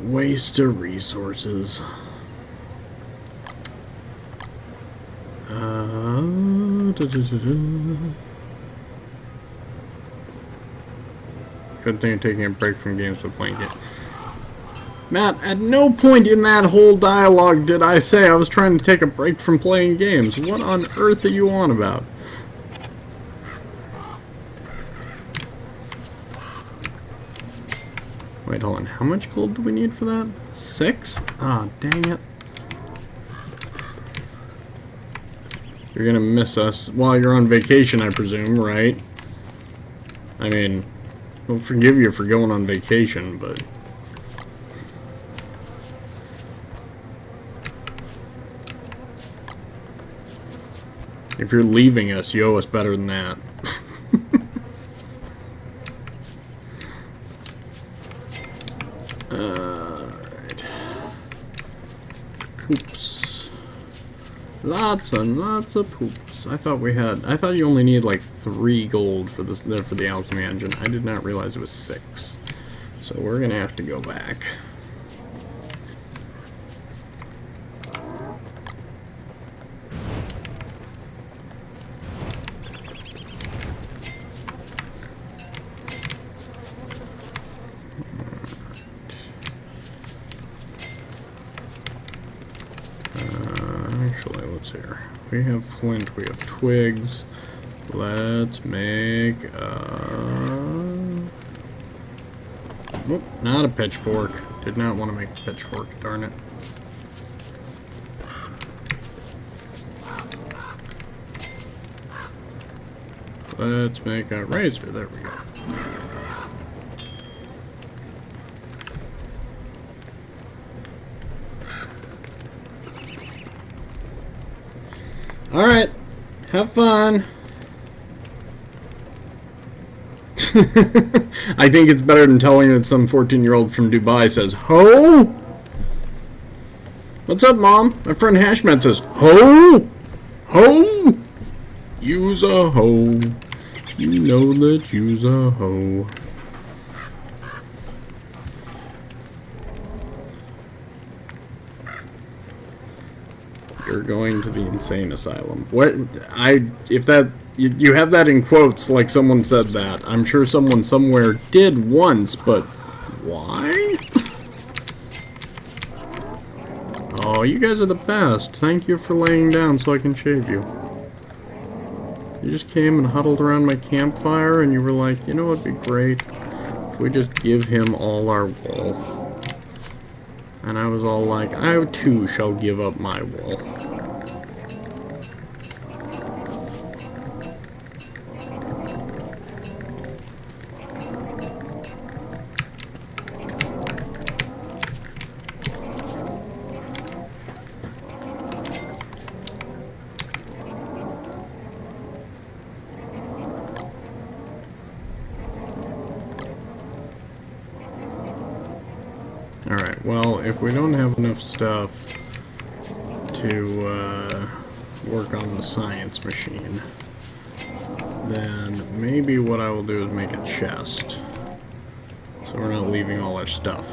Waste of resources. Good thing I'm taking a break from games with playing it. Matt, at no point in that whole dialogue did I say I was trying to take a break from playing games. What on earth are you on about? Wait, hold on. How much gold do we need for that? 6? Ah, dang it. You're gonna miss us while you're on vacation, I presume, right? I mean, we'll forgive you for going on vacation, but... if you're leaving us, you owe us better than that. Alright. Poops. Lots and lots of poops. I thought you only needed like 3 gold for this for the alchemy engine. I did not realize it was 6. So we're gonna have to go back. Actually, let's see here. We have flint, we have twigs. Let's make Whoop, not a pitchfork. Did not want to make a pitchfork, darn it. Let's make a razor, there we go. Alright, have fun. I think it's better than telling that some 14-year-old from Dubai says, "Ho?" What's up, Mom? My friend Hashmat says, "Ho? Ho? You's a hoe. You know that you's a hoe." You're going to the insane asylum. What? If that... You have that in quotes like someone said that. I'm sure someone somewhere did once, but why? Oh, you guys are the best. Thank you for laying down so I can shave you. You just came and huddled around my campfire and you were like, you know what'd be great? If we just give him all our wool. And I was all like, I too shall give up my wool. Alright, well, if we don't have enough stuff to work on the science machine, then maybe what I will do is make a chest. So we're not leaving all our stuff.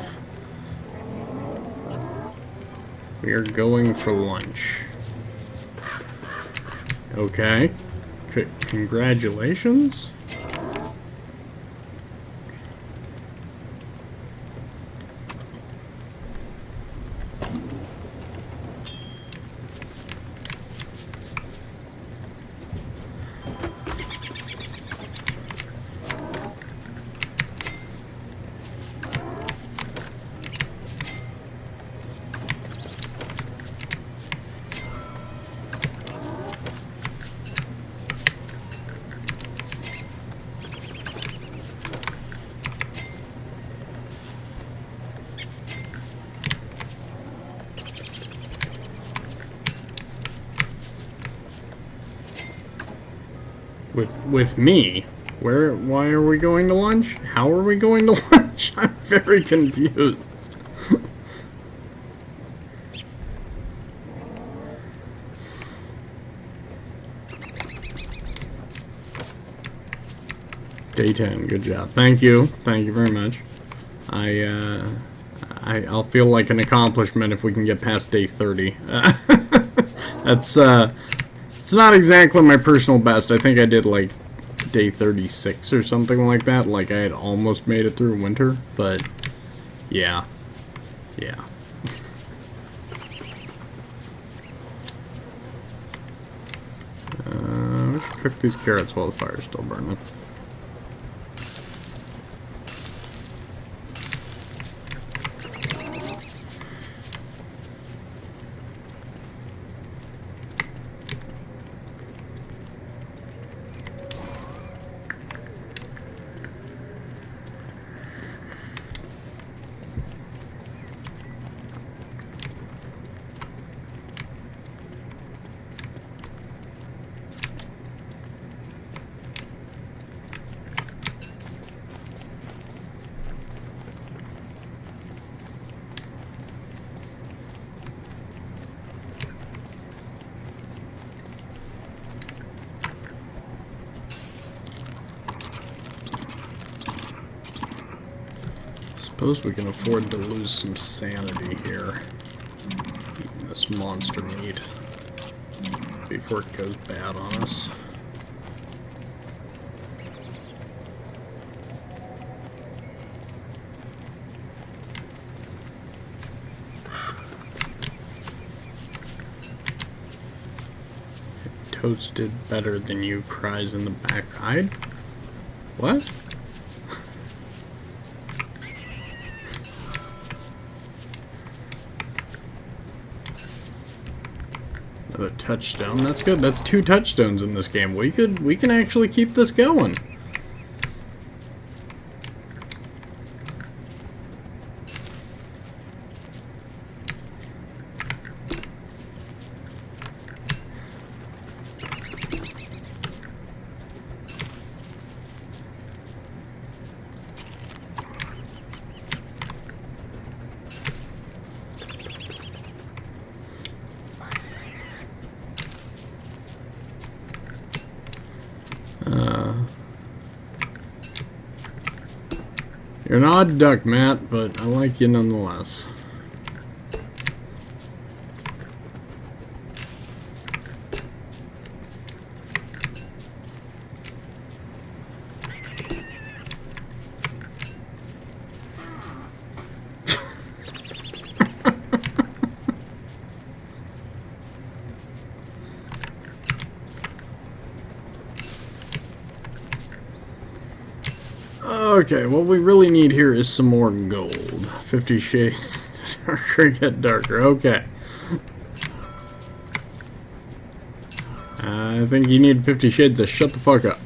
We are going for lunch. Okay. Congratulations. With me? Why are we going to lunch? How are we going to lunch? I'm very confused. Day 10, good job. Thank you. Thank you very much. I'll feel like an accomplishment if we can get past day 30. That's, it's not exactly my personal best. I think I did, like, day 36 or something like that. Like, I had almost made it through winter, but, yeah. Yeah. We should cook these carrots while the fire's still burning. Suppose we can afford to lose some sanity here. Eating this monster meat before it goes bad on us. Toasted better than you, cries in the back. What? Another touchstone. That's good. That's 2 touchstones in this game. We can actually keep this going. You're an odd duck, Matt, but I like you nonetheless. Okay, what we really need here is some more gold. 50 shades darker get darker. Okay. I think you need 50 shades to shut the fuck up.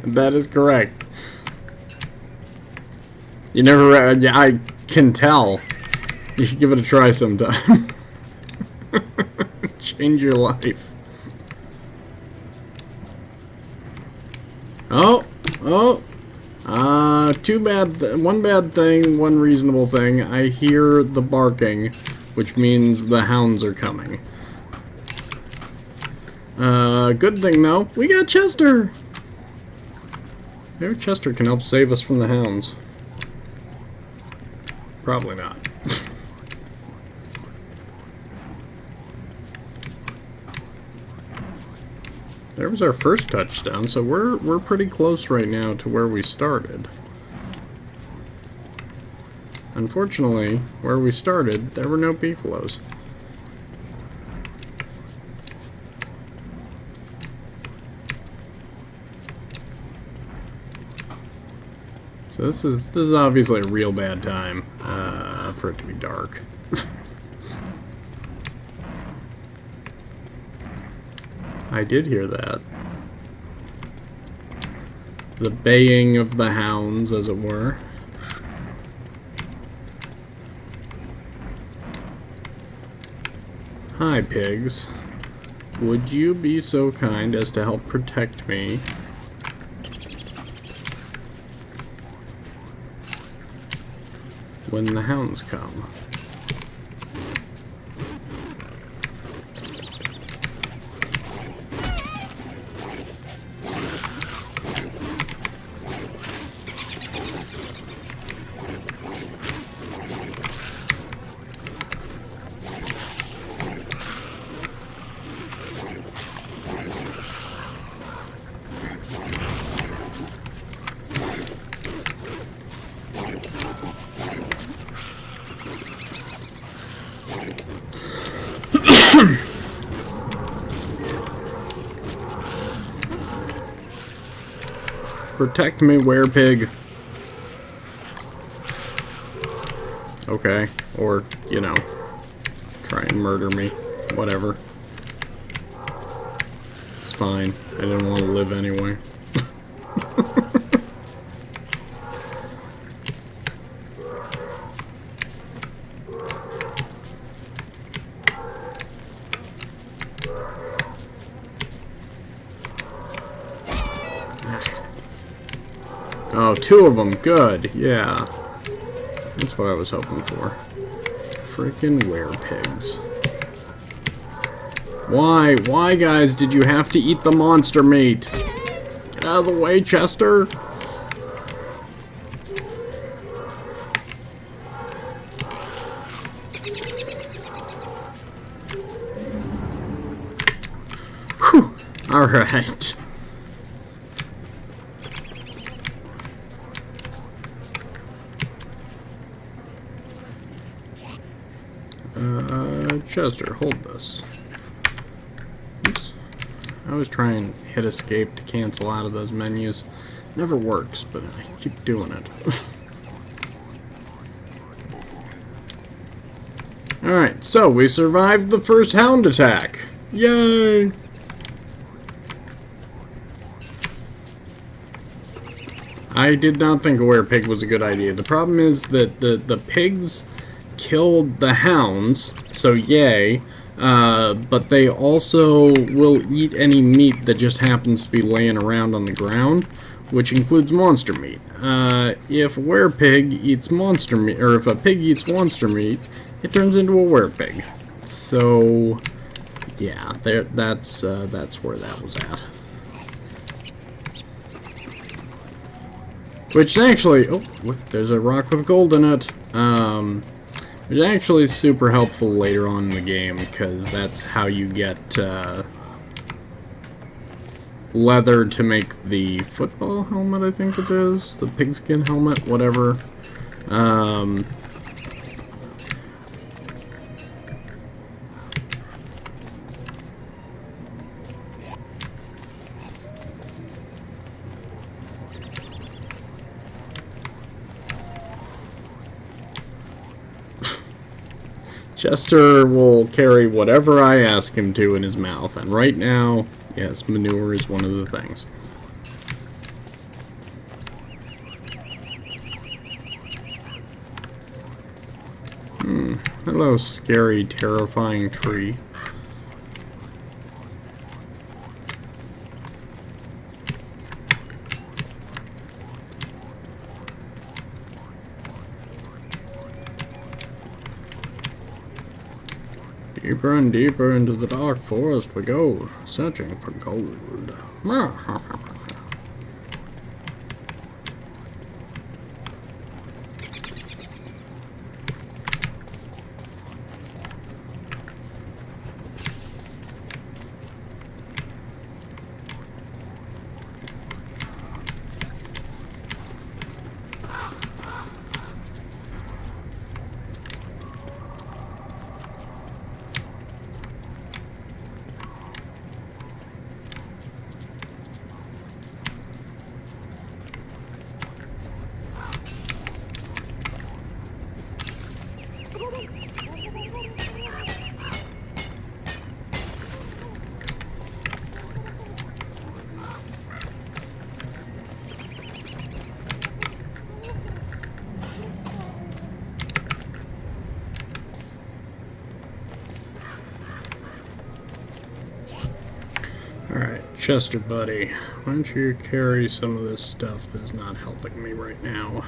That is correct. You never, yeah, I can tell. You should give it a try sometime. Change your life. Oh, one bad thing, one reasonable thing. I hear the barking, which means the hounds are coming. Good thing though, we got Chester! Maybe Chester can help save us from the hounds. Probably not. There was our first touchdown, so we're pretty close right now to where we started. Unfortunately, where we started, there were no beefaloes. So this is obviously a real bad time for it to be dark. I did hear that. the baying of the hounds, as it were. Hi, pigs. Would you be so kind as to help protect me? When the hounds come. Protect me, werepig. Okay. Or, you know, try and murder me. Whatever. It's fine. I didn't want to live anyway. Oh, 2 of them. Good. Yeah. That's what I was hoping for. Freaking werepigs. Why? Why, guys, did you have to eat the monster meat? Get out of the way, Chester. Whew. Alright. Chester, hold this. Oops. I always try and hit escape to cancel out of those menus. Never works, but I keep doing it. Alright, so we survived the first hound attack. Yay! I did not think a werepig was a good idea. The problem is that the pigs killed the hounds, so yay, but they also will eat any meat that just happens to be laying around on the ground, which includes monster meat. If a werepig eats monster meat, or if a pig eats monster meat, it turns into a werepig. So, yeah, that's where that was at. Which actually, oh, look, there's a rock with gold in it. Which is actually super helpful later on in the game, because that's how you get leather to make the football helmet, I think it is. The pigskin helmet, whatever. Chester will carry whatever I ask him to in his mouth, and right now, yes, manure is one of the things. Hello, scary, terrifying tree. Deeper and deeper into the dark forest we go, searching for gold. Chester, buddy, why don't you carry some of this stuff that's not helping me right now?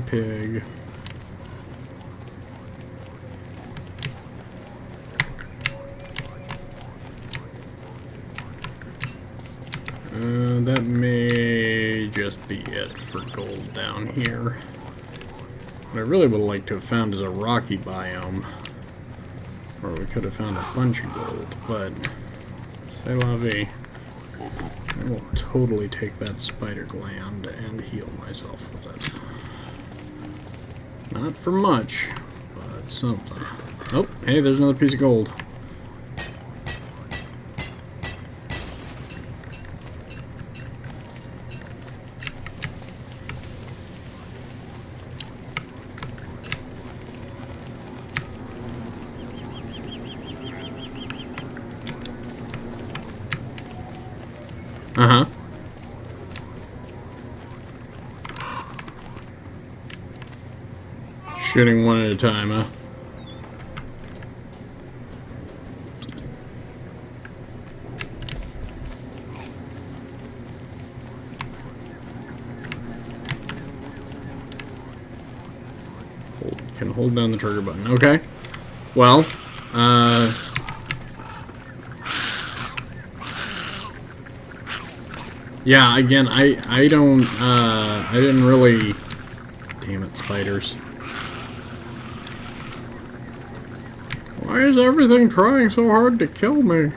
Pig. That may just be it for gold down here. What I really would like to have found is a rocky biome, where we could have found a bunch of gold, but c'est la vie. I will totally take that spider gland and heal myself with it. Not for much, but something. Oh, hey, there's another piece of gold. Uh-huh. Shooting one at a time, huh? Can hold down the trigger button. Okay. Well, yeah, again, I don't, I didn't really... Damn it, spiders. Why is everything trying so hard to kill me?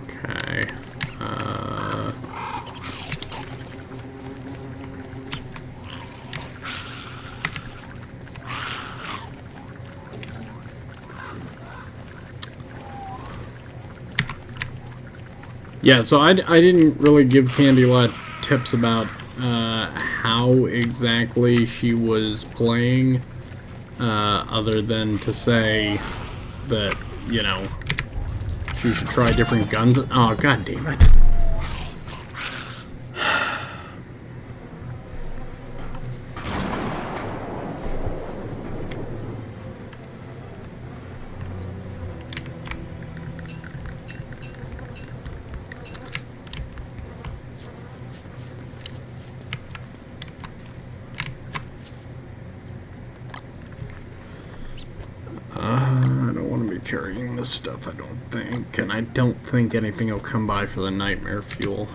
Okay. Yeah, so I didn't really give Candy a lot of tips about how exactly she was playing, other than to say that, you know, she should try different guns. Oh, god damn it. I don't want to be carrying this stuff, I don't think. And I don't think anything will come by for the nightmare fuel.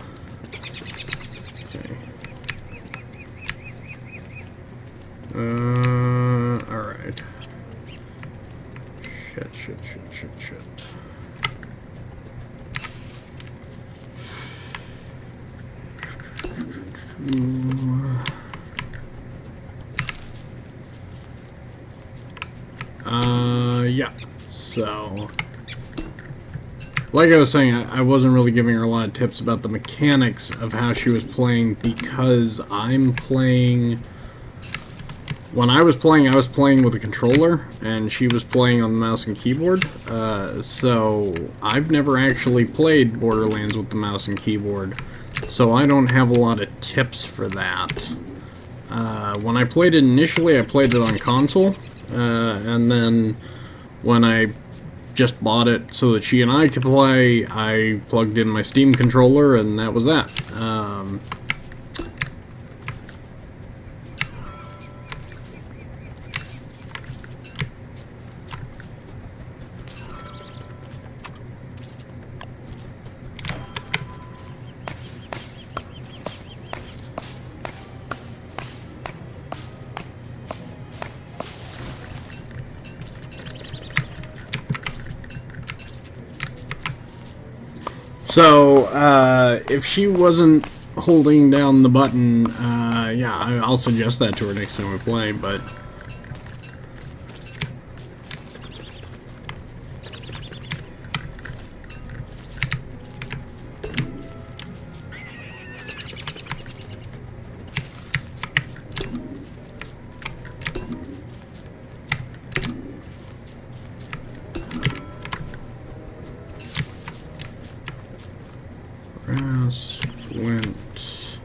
Okay. Alright. Shit. Yeah. So, like I was saying, I wasn't really giving her a lot of tips about the mechanics of how she was playing because I'm playing... When I was playing with a controller, and she was playing on the mouse and keyboard, so I've never actually played Borderlands with the mouse and keyboard, so I don't have a lot of tips for that. When I played it initially, I played it on console, and then when I just bought it so that she and I could play, I plugged in my Steam controller, and that was that. So, if she wasn't holding down the button, yeah, I'll suggest that to her next time we play, but... Grass, flint,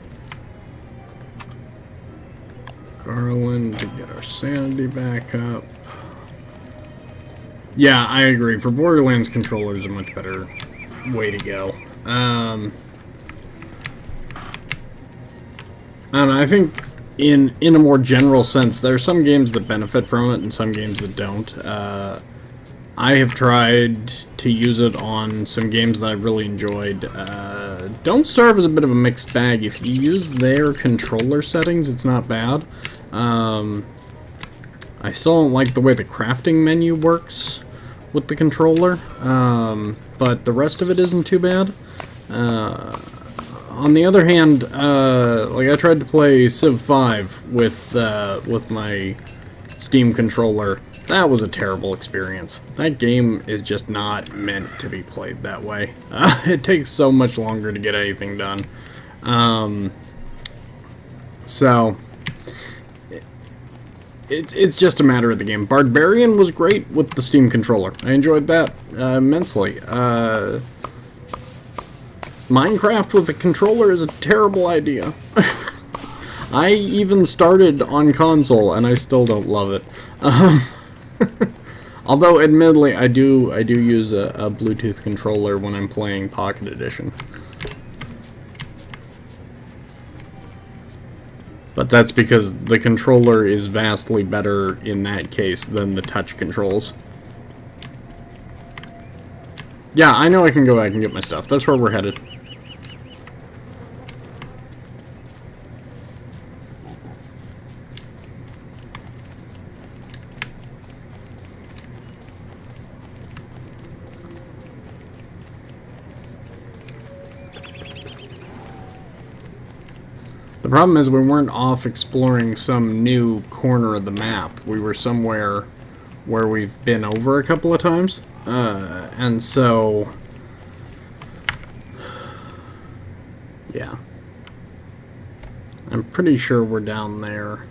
garland to get our sanity back up. Yeah, I agree. For Borderlands, controller is a much better way to go. I don't know, I think in a more general sense, there are some games that benefit from it and some games that don't. I have tried to use it on some games that I've really enjoyed. Don't Starve is a bit of a mixed bag. If you use their controller settings, it's not bad. I still don't like the way the crafting menu works with the controller, but the rest of it isn't too bad. On the other hand, like I tried to play Civ 5 with my Steam controller. That was a terrible experience. That game is just not meant to be played that way. It takes so much longer to get anything done. So, it's just a matter of the game. Barbarian was great with the Steam controller. I enjoyed that immensely. Minecraft with a controller is a terrible idea. I even started on console, and I still don't love it. Although, admittedly, I do use a Bluetooth controller when I'm playing Pocket Edition. But that's because the controller is vastly better in that case than the touch controls. Yeah, I know I can go back and get my stuff. That's where we're headed. The problem is we weren't off exploring some new corner of the map. We were somewhere where we've been over a couple of times. And so... yeah. I'm pretty sure we're down there.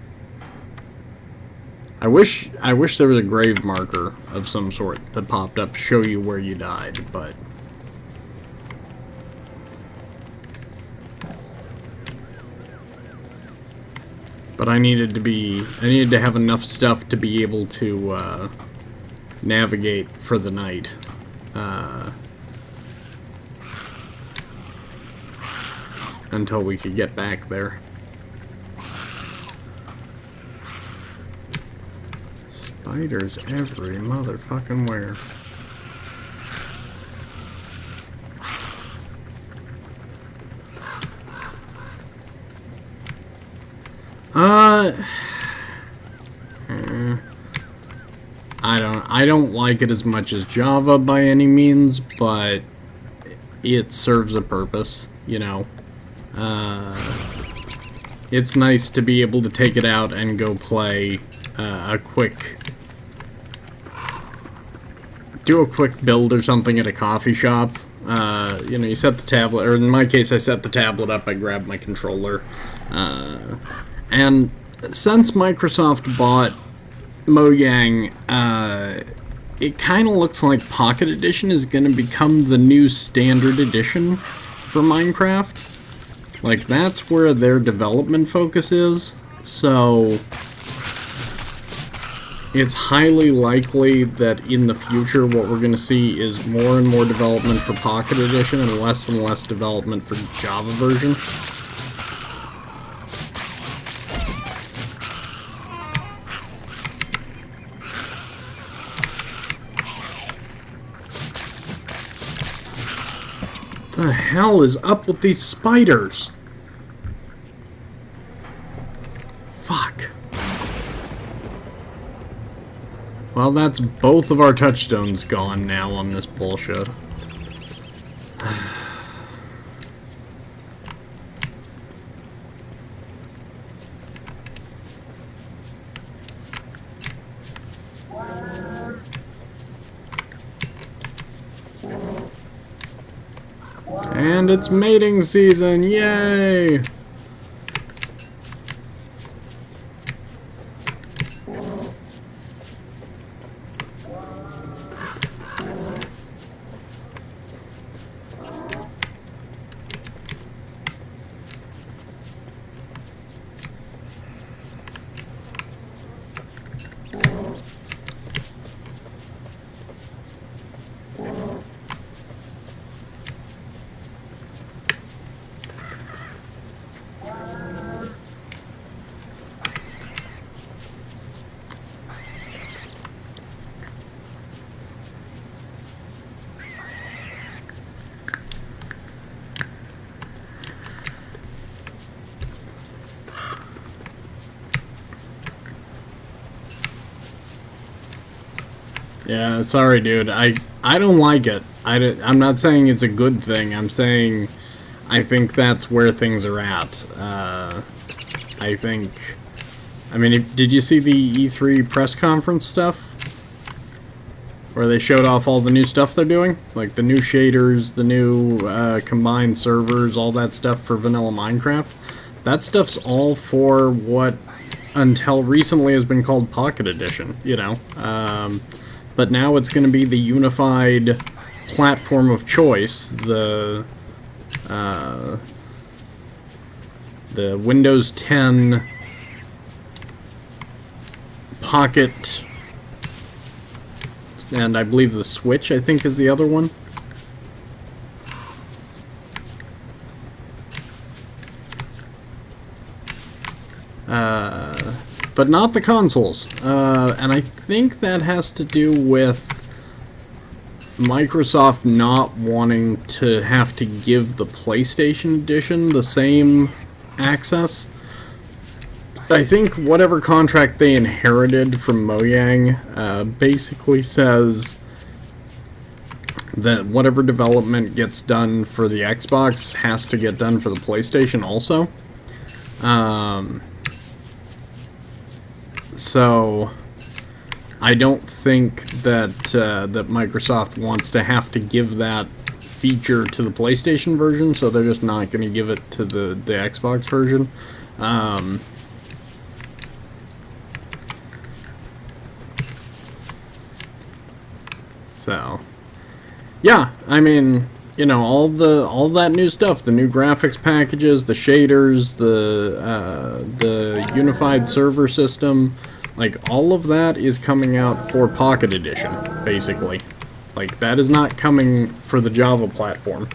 I wish there was a grave marker of some sort that popped up to show you where you died, but... But I needed to have enough stuff to be able to navigate for the night. Until we could get back there. Spiders every motherfucking where. I don't like it as much as Java by any means, but it serves a purpose, you know. It's nice to be able to take it out and go play do a quick build or something at a coffee shop. You know, you set the tablet, or in my case I set the tablet up, I grabbed my controller, and since Microsoft bought Mojang, it kind of looks like Pocket Edition is going to become the new standard edition for Minecraft. Like, that's where their development focus is, so it's highly likely that in the future what we're going to see is more and more development for Pocket Edition and less development for Java version. What the hell is up with these spiders? Fuck. Well, that's both of our touchstones gone now on this bullshit. And it's mating season, yay! Yeah, sorry, dude. I don't like it. I'm not saying it's a good thing. I'm saying I think that's where things are at. I think... I mean, did you see the E3 press conference stuff? Where they showed off all the new stuff they're doing? Like the new shaders, the new combined servers, all that stuff for vanilla Minecraft. That stuff's all for what, until recently, has been called Pocket Edition, you know? But now it's going to be the unified platform of choice, the Windows 10 Pocket, and I believe the Switch, I think, is the other one. But not the consoles. And I think that has to do with Microsoft not wanting to have to give the PlayStation Edition the same access. I think whatever contract they inherited from Mojang basically says that whatever development gets done for the Xbox has to get done for the PlayStation also. So I don't think that that Microsoft wants to have to give that feature to the PlayStation version, so they're just not going to give it to the Xbox version. So, yeah, I mean, you know, all that new stuff, the new graphics packages, the shaders, the unified server system, like all of that is coming out for Pocket Edition, basically. Like that is not coming for the Java platform.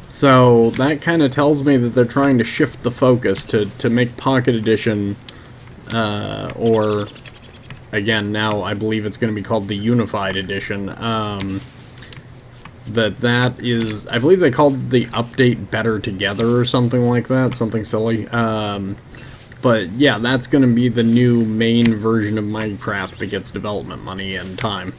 So that kind of tells me that they're trying to shift the focus to make Pocket Edition, or again, now I believe it's going to be called the Unified Edition. That is, I believe they called the update Better Together or something like that, something silly. But yeah, that's going to be the new main version of Minecraft that gets development money and time.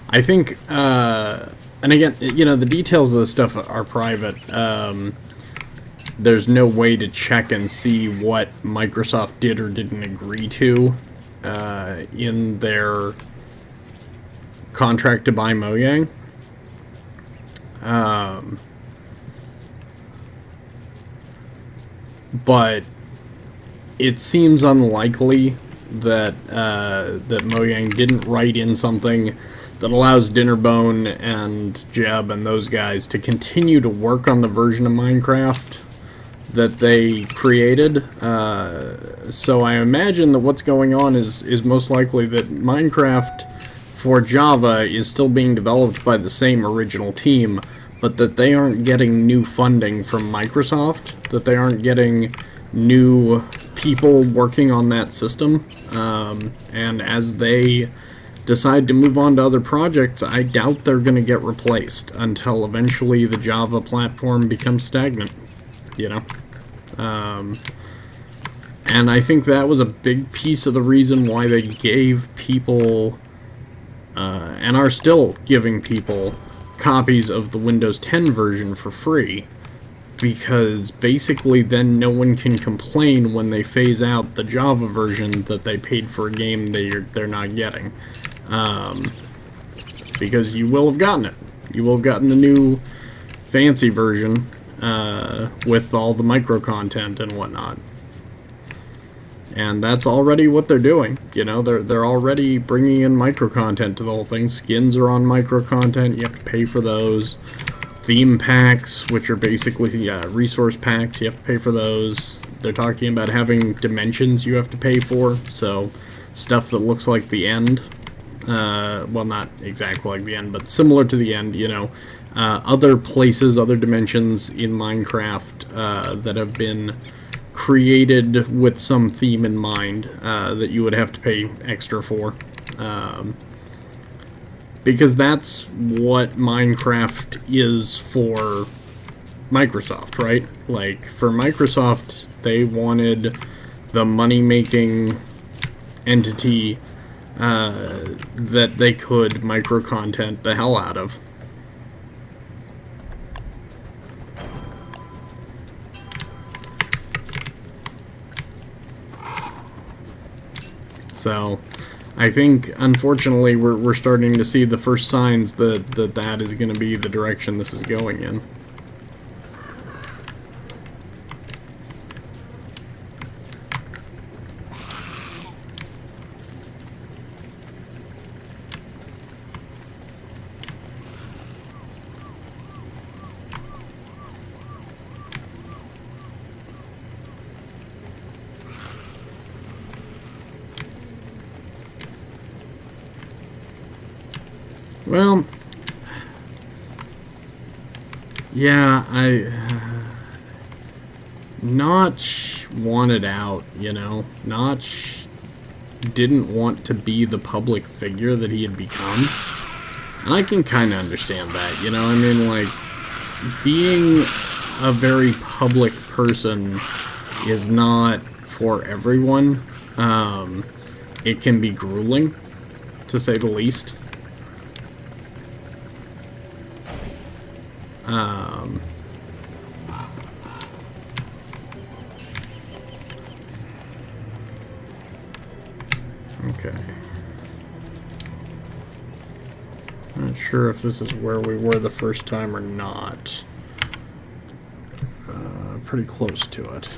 I think, and again, you know, the details of this stuff are private. There's no way to check and see what Microsoft did or didn't agree to in their contract to buy Mojang. But it seems unlikely that that Mojang didn't write in something that allows Dinnerbone and Jeb and those guys to continue to work on the version of Minecraft that they created. So I imagine that what's going on is most likely that Minecraft for Java is still being developed by the same original team, but that they aren't getting new funding from Microsoft, that they aren't getting new people working on that system, and as they decide to move on to other projects, I doubt they're going to get replaced until eventually the Java platform becomes stagnant, you know? And I think that was a big piece of the reason why they gave people, and are still giving people, copies of the Windows 10 version for free, because basically then no one can complain when they phase out the Java version that they paid for a game they're not getting. because you will have gotten it. You will have gotten the new fancy version with all the micro content and whatnot. And that's already what they're doing. You know, they're already bringing in micro content to the whole thing. Skins are on micro content. You have to pay for those. Theme packs, which are basically resource packs, you have to pay for those. They're talking about having dimensions you have to pay for. So stuff that looks like the end. Well, not exactly like the end, but similar to the end, you know. Other places, other dimensions in Minecraft that have been created with some theme in mind that you would have to pay extra for. Because that's what Minecraft is for Microsoft, right? Like, for Microsoft, they wanted the money-making entity that they could micro-content the hell out of. So, I think, unfortunately, we're starting to see the first signs that is going to be the direction this is going in. Well, yeah, Notch wanted out, you know. Notch didn't want to be the public figure that he had become. And I can kind of understand that, you know. I mean, like, being a very public person is not for everyone. It can be grueling, to say the least. Okay. Not sure if this is where we were the first time or not. Pretty close to it.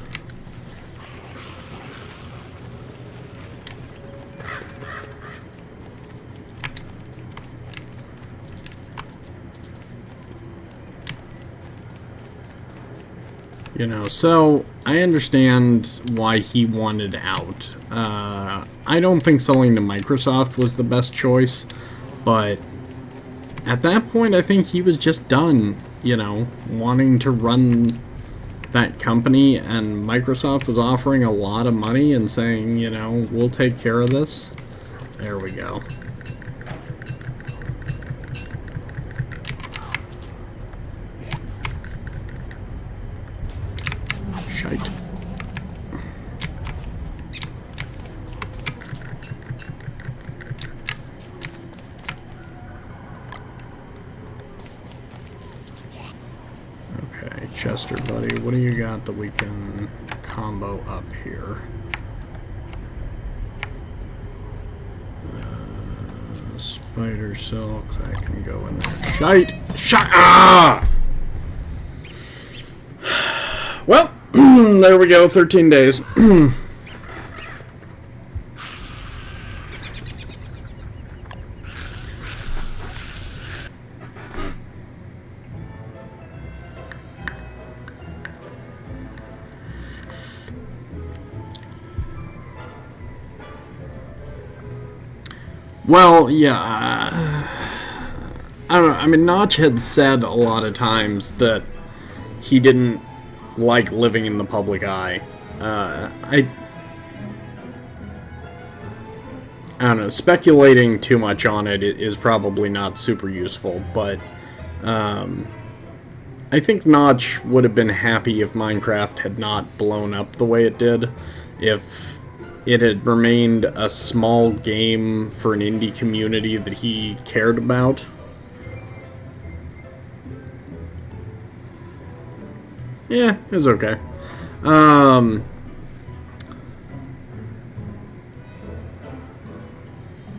You know, so I understand why he wanted out. I don't think selling to Microsoft was the best choice, but at that point I think he was just done, you know, wanting to run that company, and Microsoft was offering a lot of money and saying, you know, we'll take care of this. There we go. Shite. Okay, Chester, buddy, what do you got that we can combo up here? Spider silk, I can go in there. Shite! Shite! Ah! Well, there we go, 13 days. Well, yeah, I don't know. I mean, Notch had said a lot of times that he didn't like living in the public eye. I don't know. Speculating too much on it is probably not super useful, but I think Notch would have been happy if Minecraft had not blown up the way it did. If it had remained a small game for an indie community that he cared about. Yeah, it was okay.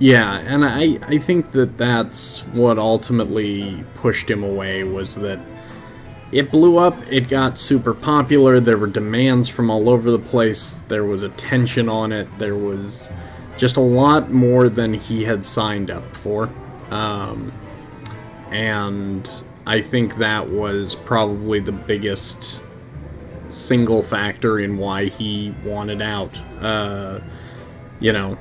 Yeah, and I think that that's what ultimately pushed him away, was that it blew up, it got super popular, there were demands from all over the place, there was attention on it, there was just a lot more than he had signed up for. And I think that was probably the biggest single factor in why he wanted out. You know,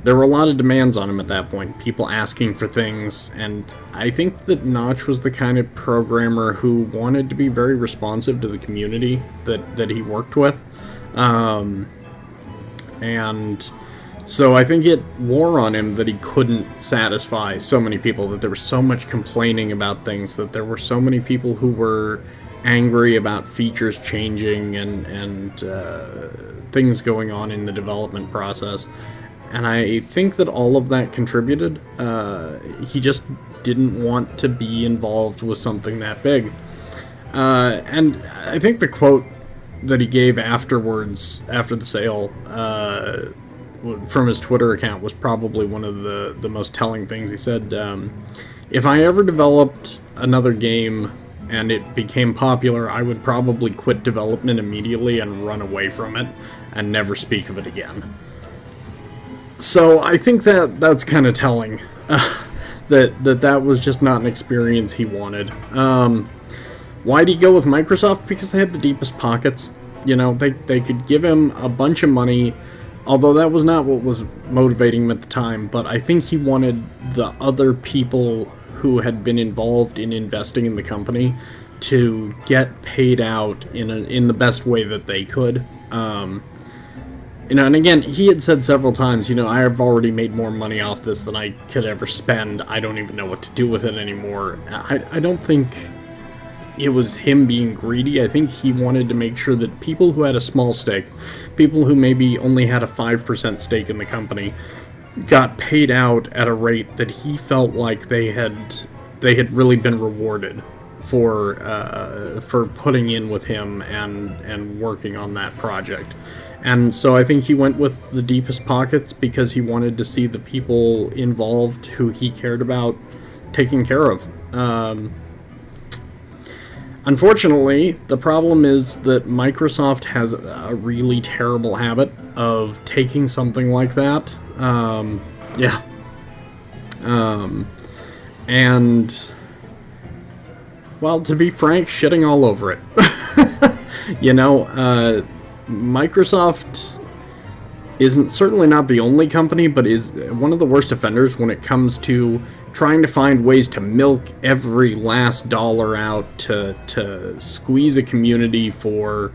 there were a lot of demands on him at that point, people asking for things, and I think that Notch was the kind of programmer who wanted to be very responsive to the community that he worked with. And so I think it wore on him that he couldn't satisfy so many people, that there was so much complaining about things, that there were so many people who were angry about features changing and things going on in the development process. And I think that all of that contributed. He just didn't want to be involved with something that big. And I think the quote that he gave afterwards, after the sale, from his Twitter account, was probably one of the most telling things. He said, if I ever developed another game and it became popular, I would probably quit development immediately and run away from it and never speak of it again. So I think that that's kind of telling, that was just not an experience he wanted. Why'd he go with Microsoft? Because they had the deepest pockets. You know, they could give him a bunch of money, although that was not what was motivating him at the time, but I think he wanted the other people who had been involved in investing in the company to get paid out in the best way that they could. You know, and again, he had said several times, you know, I have already made more money off this than I could ever spend. I don't even know what to do with it anymore. I don't think it was him being greedy. I think he wanted to make sure that people who had a small stake, people who maybe only had a 5% stake in the company, got paid out at a rate that he felt like they had really been rewarded for putting in with him and working on that project. And so I think he went with the deepest pockets because he wanted to see the people involved who he cared about taken care of. Unfortunately, the problem is that Microsoft has a really terrible habit of taking something like that. And, well, to be frank, shitting all over it. You know, Microsoft isn't certainly not the only company, but is one of the worst offenders when it comes to trying to find ways to milk every last dollar out to squeeze a community for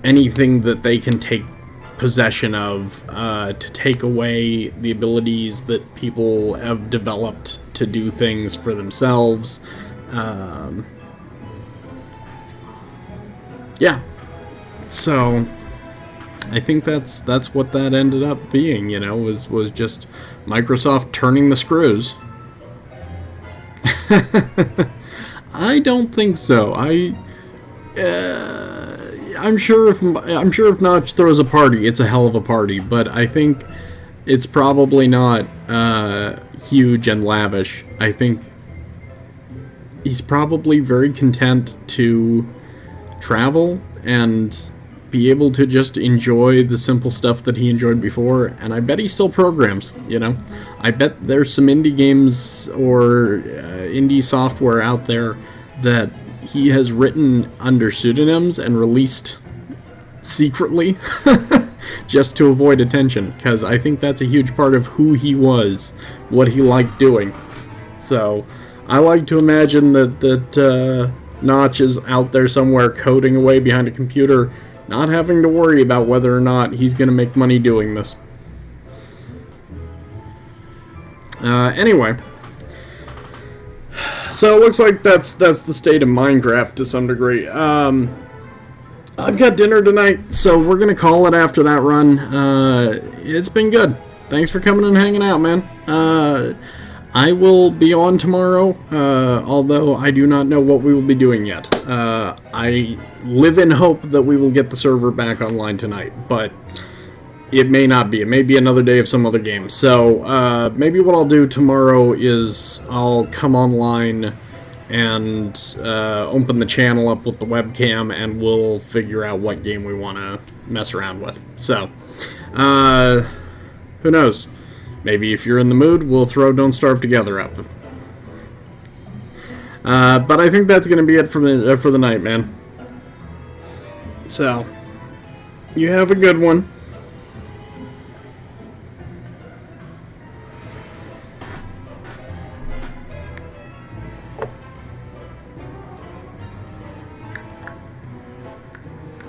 anything that they can take possession of, to take away the abilities that people have developed to do things for themselves. Yeah. So I think that's what that ended up being, you know, was just Microsoft turning the screws. I don't think so. I'm sure if Notch throws a party, it's a hell of a party, but I think it's probably not huge and lavish. I think he's probably very content to travel and be able to just enjoy the simple stuff that he enjoyed before, and I bet he still programs, you know? I bet there's some indie games or indie software out there that he has written under pseudonyms and released secretly just to avoid attention, because I think that's a huge part of who he was, what he liked doing. So I like to imagine that Notch is out there somewhere coding away behind a computer, not having to worry about whether or not he's going to make money doing this. Anyway, so it looks like that's the state of Minecraft to some degree. I've got dinner tonight, so we're going to call it after that run. It's been good. Thanks for coming and hanging out, man. I will be on tomorrow, although I do not know what we will be doing yet. I live in hope that we will get the server back online tonight, but It may not be. It may be another day of some other game. So maybe what I'll do tomorrow is I'll come online and open the channel up with the webcam, and we'll figure out what game we want to mess around with. So, who knows? Maybe if you're in the mood, we'll throw Don't Starve Together up. But I think that's going to be it for the night, man. So, you have a good one.